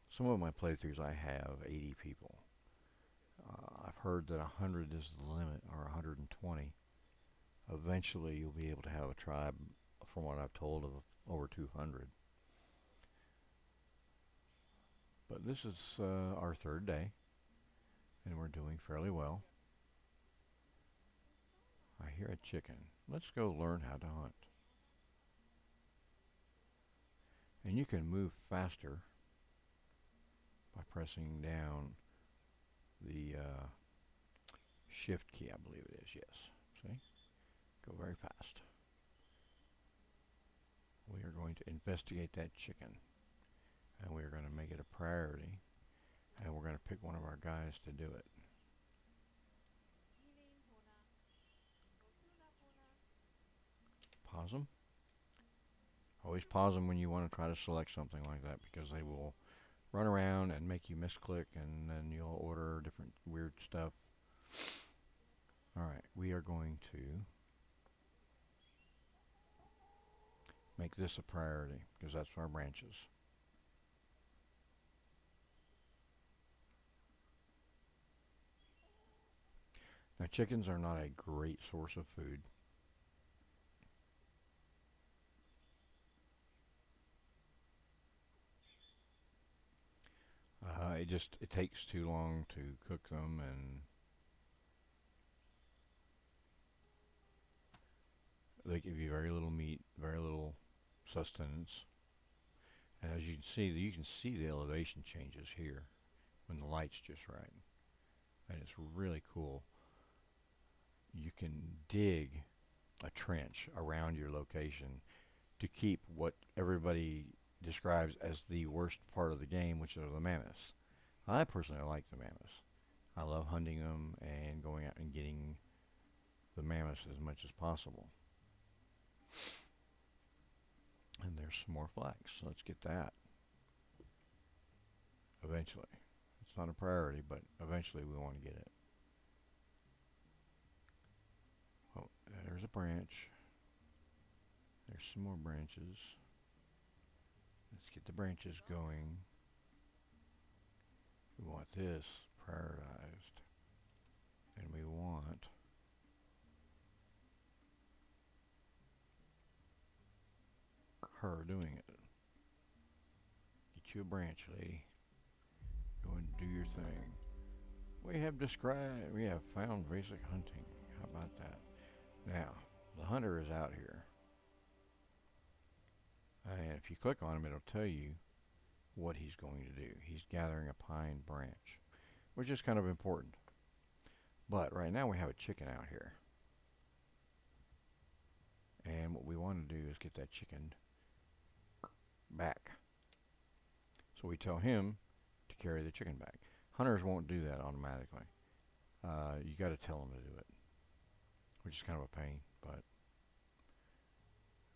Speaker 1: Some of my playthroughs I have 80 people. I've heard that 100 is the limit, or 120. Eventually you'll be able to have a tribe, from what I've told, of over 200. But this is our third day, and we're doing fairly well. I hear a chicken. Let's go learn how to hunt. And you can move faster by pressing down the shift key, I believe it is, yes. See? Go very fast. We are going to investigate that chicken, and we are going to make it a priority, and we're going to pick one of our guys to do it. Pause them. Always pause them when you want to try to select something like that, because they will run around and make you misclick, and then you'll order different weird stuff. Alright, we are going to make this a priority, because that's our branches. Now, chickens are not a great source of food. It takes too long to cook them, and they give you very little meat, very little sustenance, And as you can see the elevation changes here when the light's just right. And it's really cool. You can dig a trench around your location to keep what everybody describes as the worst part of the game, which are the mammoths. I personally like the mammoths. I love hunting them and going out and getting the mammoths as much as possible. And there's some more flax, so let's get that eventually. It's not a priority, but eventually we want to get it. Oh, there's a branch. There's some more branches. Let's get the branches going. We want this prioritized. And we want her doing it. Get you a branch, lady. Go and do your thing. We have found basic hunting. How about that? Now, the hunter is out here. And if you click on him, it'll tell you what he's going to do. He's gathering a pine branch, which is kind of important. But right now we have a chicken out here. And what we want to do is get that chicken back. So we tell him to carry the chicken back. Hunters won't do that automatically. You got to tell them to do it, which is kind of a pain, but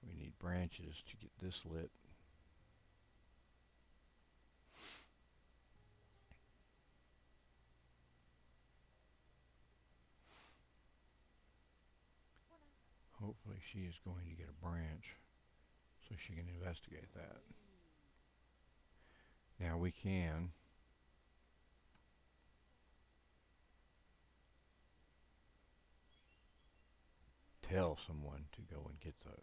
Speaker 1: we need branches to get this lit. Hopefully she is going to get a branch so she can investigate that. Now we can tell someone to go and get those.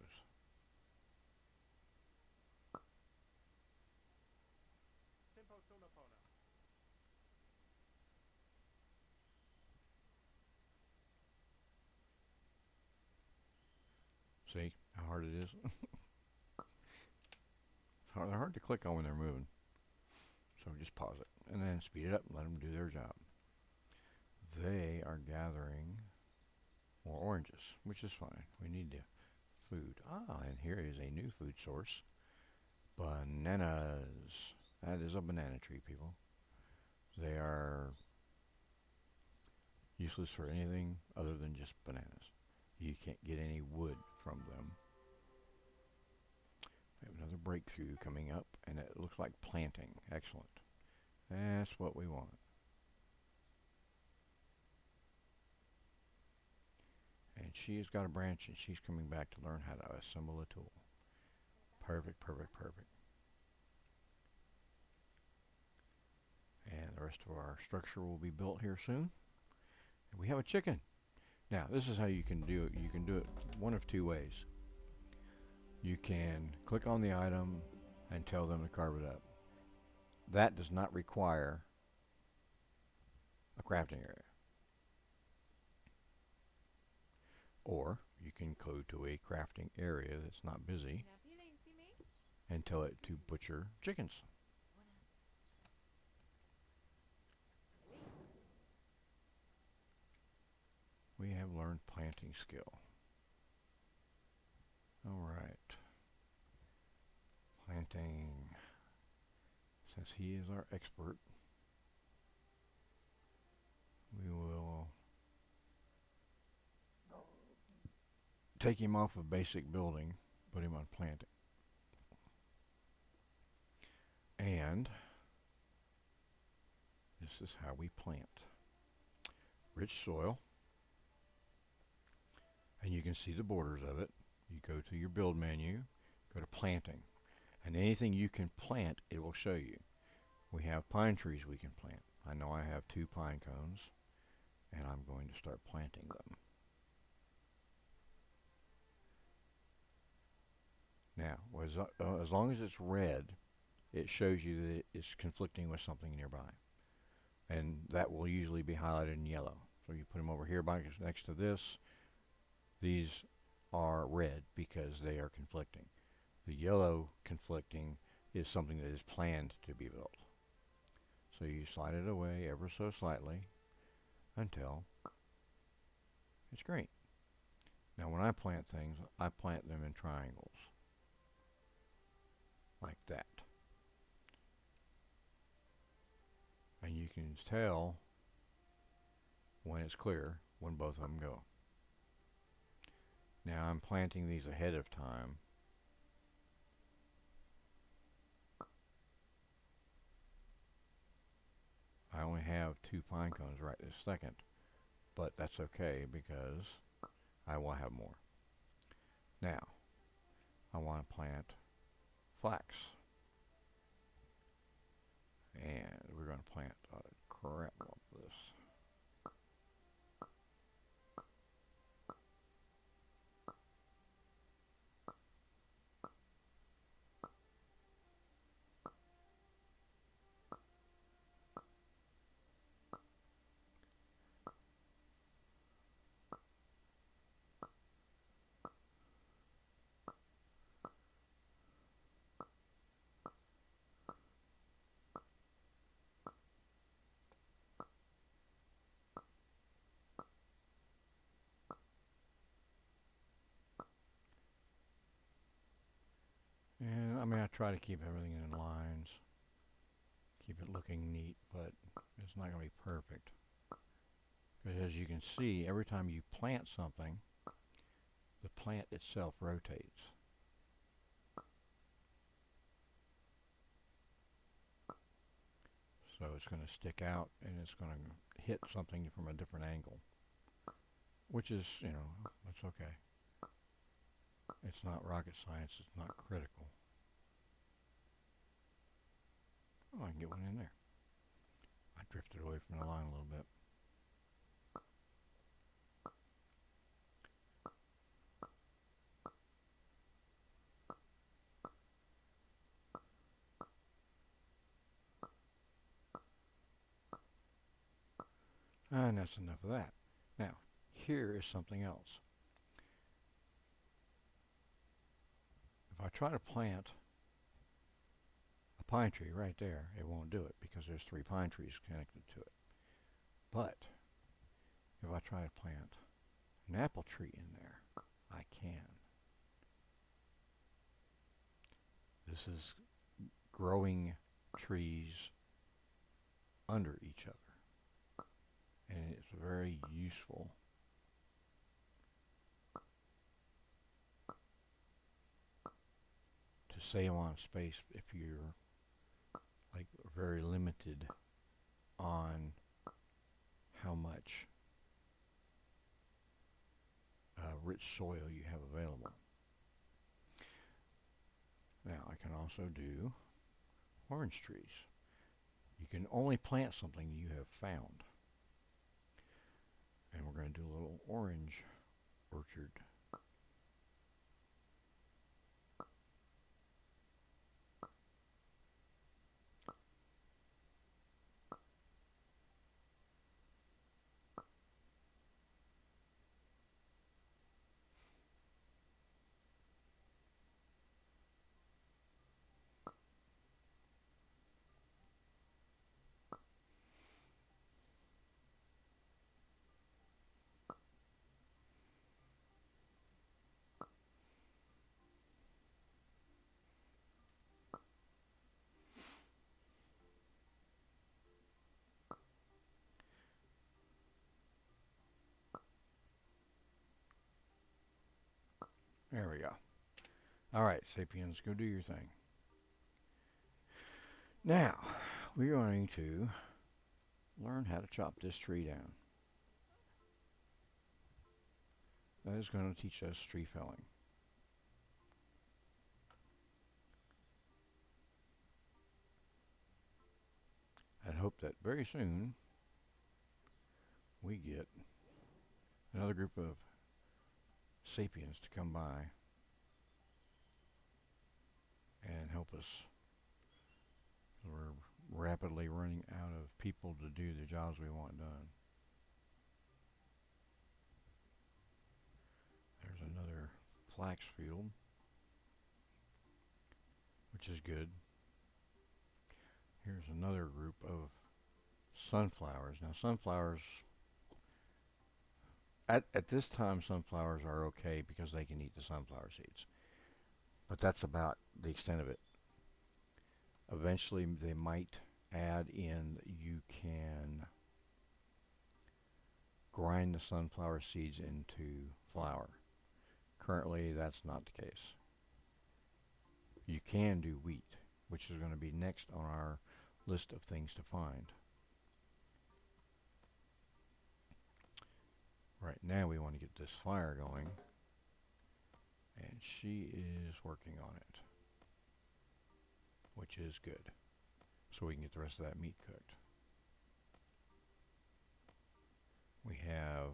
Speaker 1: See how hard it is? They're hard to click on when they're moving. So just pause it and then speed it up and let them do their job. They are gathering more oranges, which is fine. We need the food. And here is a new food source. Bananas. That is a banana tree, people. They are useless for anything other than just bananas. You can't get any wood from them. We have another breakthrough coming up, and it looks like planting. Excellent. That's what we want. And she has got a branch, and she's coming back to learn how to assemble a tool. Perfect, perfect, perfect. And the rest of our structure will be built here soon. And we have a chicken. Now, this is how you can do it. You can do it one of two ways. You can click on the item and tell them to carve it up. That does not require a crafting area. Or you can go to a crafting area that's not busy and tell it to butcher chickens. We have learned planting skill. Alright. Planting. Since he is our expert, we will take him off of basic building, put him on planting. And this is how we plant. Rich soil. And you can see the borders of it. You go to your build menu, go to planting. And anything you can plant, it will show you. We have pine trees we can plant. I know I have 2 pine cones, and I'm going to start planting them. Now, as long as it's red, it shows you that it's conflicting with something nearby. And that will usually be highlighted in yellow. So you put them over here next to this. These are red because they are conflicting. The yellow conflicting is something that is planned to be built. So you slide it away ever so slightly until it's green. Now when I plant things, I plant them in triangles. Like that. And you can tell when it's clear when both of them go. Now I'm planting these ahead of time. I only have 2 pine cones right this second, but that's okay because I will have more. Now, I want to plant flax. And we're going to plant a crap load of this. And I mean, I try to keep everything in lines, keep it looking neat, but it's not going to be perfect. Because as you can see, every time you plant something, the plant itself rotates. So it's going to stick out and it's going to hit something from a different angle. Which is, you know, that's okay. It's not rocket science, it's not critical. Oh, I can get one in there. I drifted away from the line a little bit. And that's enough of that. Now, here is something else. If I try to plant a pine tree right there, it won't do it because there's 3 pine trees connected to it. But if I try to plant an apple tree in there, I can. This is growing trees under each other. And it's very useful. To save on space if you're like very limited on how much rich soil you have available. Now I can also do orange trees. You can only plant something you have found. And we're going to do a little orange orchard. There we go. Alright, Sapiens, go do your thing. Now, we're going to learn how to chop this tree down. That is going to teach us tree felling. I hope that very soon we get another group of Sapiens to come by and help us. We're rapidly running out of people to do the jobs we want done. There's another flax field, which is good. Here's another group of sunflowers. Now, sunflowers, at this time, sunflowers are okay because they can eat the sunflower seeds. But that's about the extent of it. Eventually, they might add in that you can grind the sunflower seeds into flour. Currently, that's not the case. You can do wheat, which is going to be next on our list of things to find. Right now we want to get this fire going, and she is working on it, which is good, so we can get the rest of that meat cooked. We have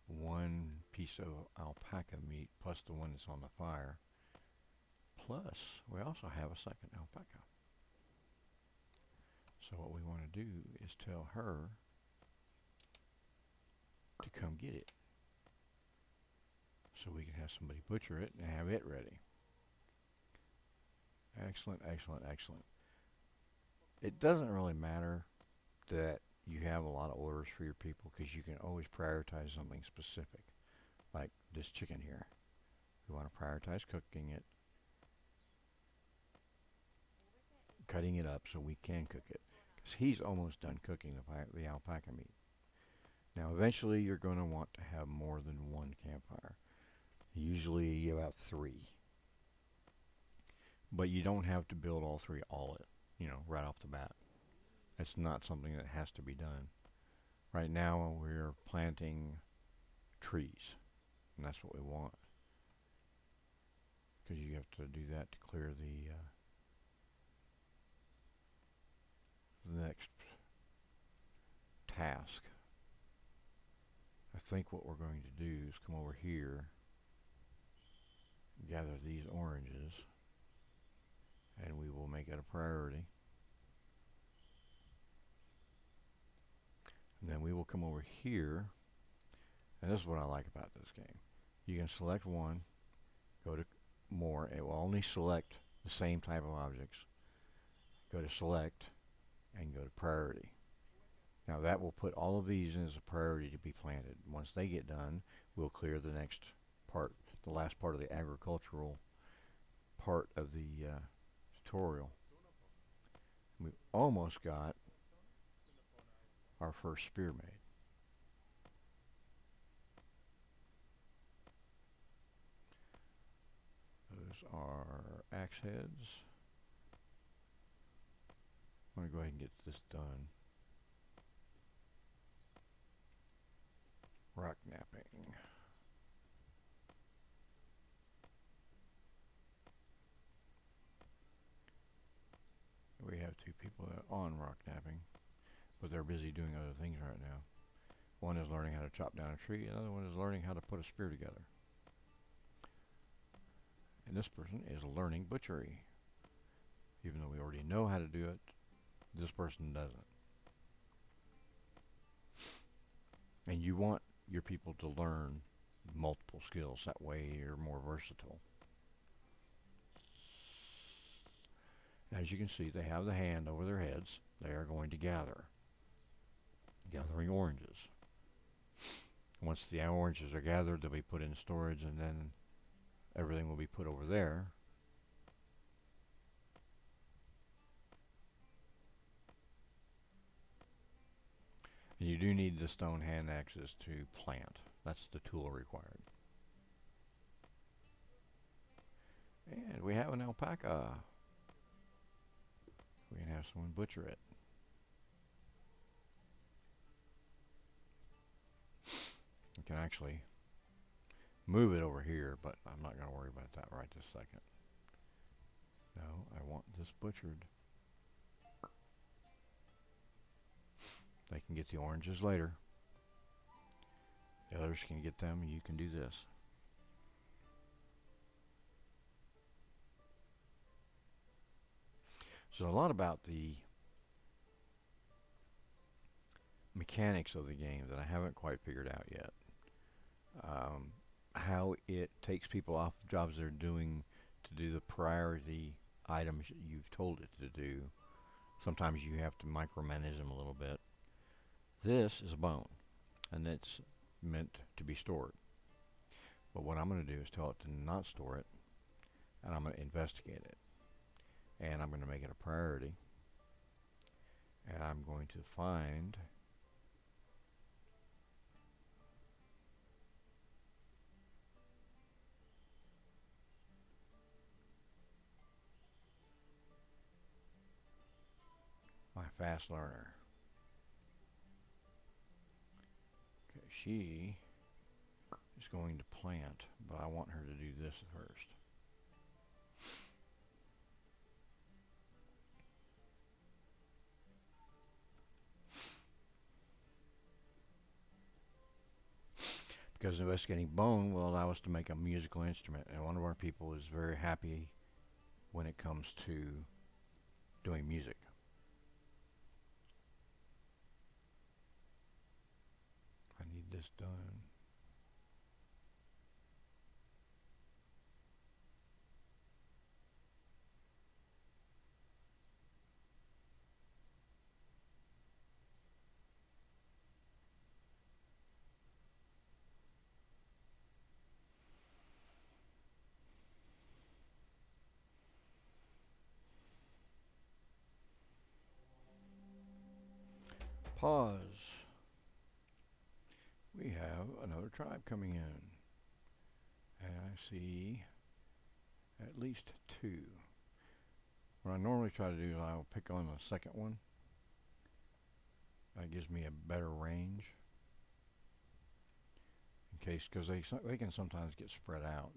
Speaker 1: one piece of alpaca meat plus the one that's on the fire, plus we also have a second alpaca. So what we want to do is tell her to come get it, so we can have somebody butcher it and have it ready. Excellent, excellent, excellent. It doesn't really matter that you have a lot of orders for your people, because you can always prioritize something specific, like this chicken here. We want to prioritize cooking it, cutting it up so we can cook it, because he's almost done cooking the alpaca meat. Now, eventually, you're going to want to have more than one campfire. Usually, about 3. But you don't have to build all 3 right off the bat. It's not something that has to be done. Right now, we're planting trees, and that's what we want, because you have to do that to clear the next task. I think what we're going to do is come over here, gather these oranges, and we will make it a priority. And then we will come over here, and this is what I like about this game. You can select one, go to more, it will only select the same type of objects. Go to select, and go to priority. Now that will put all of these in as a priority to be planted. Once they get done, we'll clear the next part, the last part of the agricultural part of the tutorial. We almost got our first spear made. Those are axe heads. I'm going to go ahead and get this done. Rock napping. We have 2 people that are on rock napping, but they're busy doing other things right now. One is learning how to chop down a tree, another one is learning how to put a spear together. And this person is learning butchery. Even though we already know how to do it, this person doesn't. And you want your people to learn multiple skills. That way you're more versatile. As you can see, they have the hand over their heads. They are going to gathering oranges. Once the oranges are gathered, they'll be put in storage, and then everything will be put over there. And you do need the stone hand axes to plant. That's the tool required. And we have an alpaca. We can have someone butcher it. You can actually move it over here, but I'm not going to worry about that right this second. No, I want this butchered. They can get the oranges later. The others can get them, and you can do this. So a lot about the mechanics of the game that I haven't quite figured out yet. How it takes people off jobs they're doing to do the priority items you've told it to do, Sometimes you have to micromanage them a little bit. This is a bone, and it's meant to be stored. But what I'm going to do is tell it to not store it, and I'm going to investigate it. And I'm going to make it a priority. And I'm going to find my fast learner. Okay, she is going to plant, but I want her to do this first. Because investigating bone will allow us to make a musical instrument, and one of our people is very happy when it comes to doing music. I need this done. Pause. We have another tribe coming in. And I see at least two. What I normally try to do is I'll pick on the second one. That gives me a better range. In case, because they can sometimes get spread out.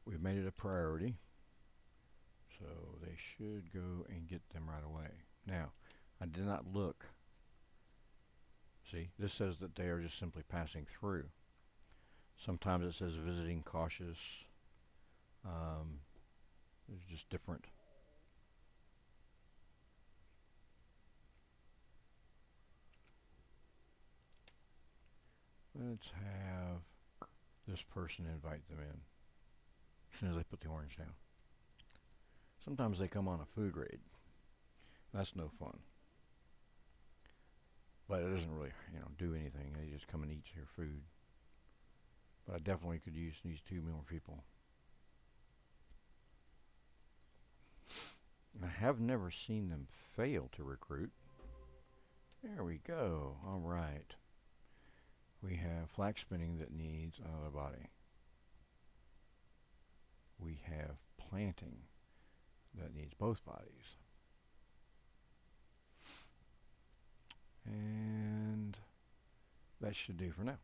Speaker 1: We've made it a priority. So they should go and get them right away. Now, I did not look. See, this says that they are just simply passing through. Sometimes it says visiting cautious. There's just different. Let's have this person invite them in as soon as they put the orange down. Sometimes they come on a food raid. That's no fun. But it doesn't really, do anything. They just come and eat your food. But I definitely could use these two more people. I have never seen them fail to recruit. There we go. All right. We have flax spinning that needs another body. We have planting that needs both bodies. And that should do for now.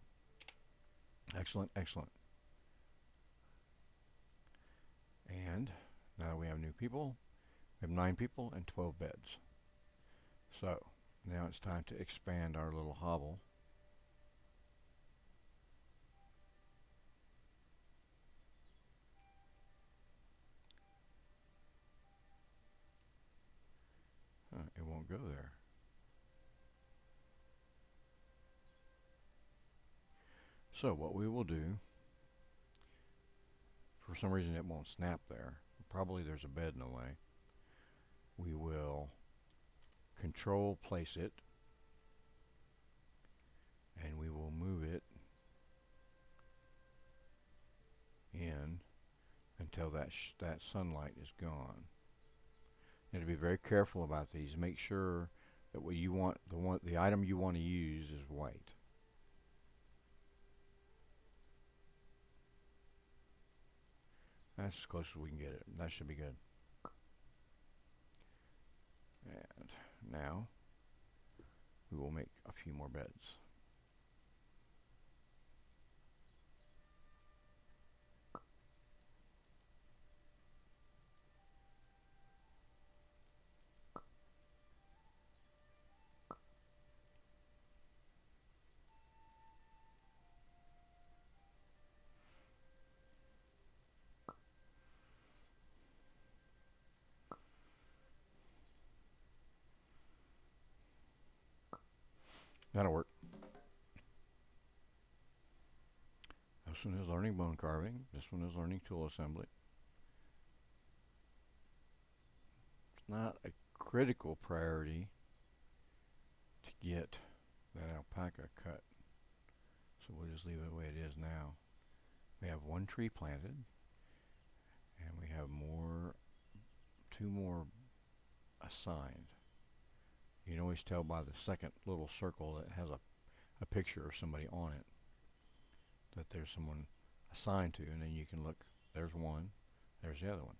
Speaker 1: Excellent, excellent. And now we have new people. We have 9 people and 12 beds. So now it's time to expand our little hovel. It won't go there. So what we will do, for some reason it won't snap there. Probably there's a bed in the way. We will control place it, and we will move it in until that sunlight is gone. You have to be very careful about these. Make sure that what you want, the item you want to use is white. That's as close as we can get it. That should be good. And now we will make a few more beds. That'll work. This one is learning bone carving. This one is learning tool assembly. not a critical priority to get that alpaca cut. So we'll just leave it the way it is now. We have one tree planted, and we have two more assigned. You can always tell by the second little circle that has a picture of somebody on it that there's someone assigned to, and then you can look, there's one, there's the other one.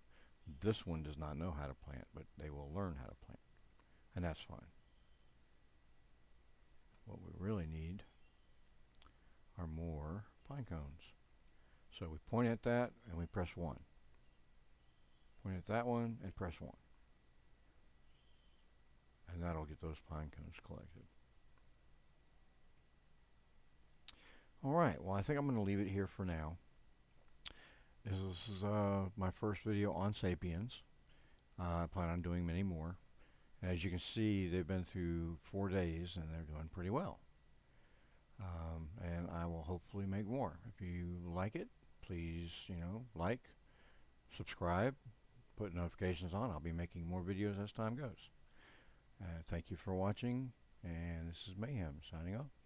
Speaker 1: This one does not know how to plant, but they will learn how to plant, and that's fine. What we really need are more pine cones. So we point at that and we press 1. Point at that one and press 1. And that'll get those pine cones collected. Alright, well I think I'm going to leave it here for now. This is my first video on Sapiens. I plan on doing many more. And as you can see, they've been through 4 days and they're doing pretty well. And I will hopefully make more. If you like it, please, like, subscribe, put notifications on. I'll be making more videos as time goes. Thank you for watching, and this is Mayhem signing off.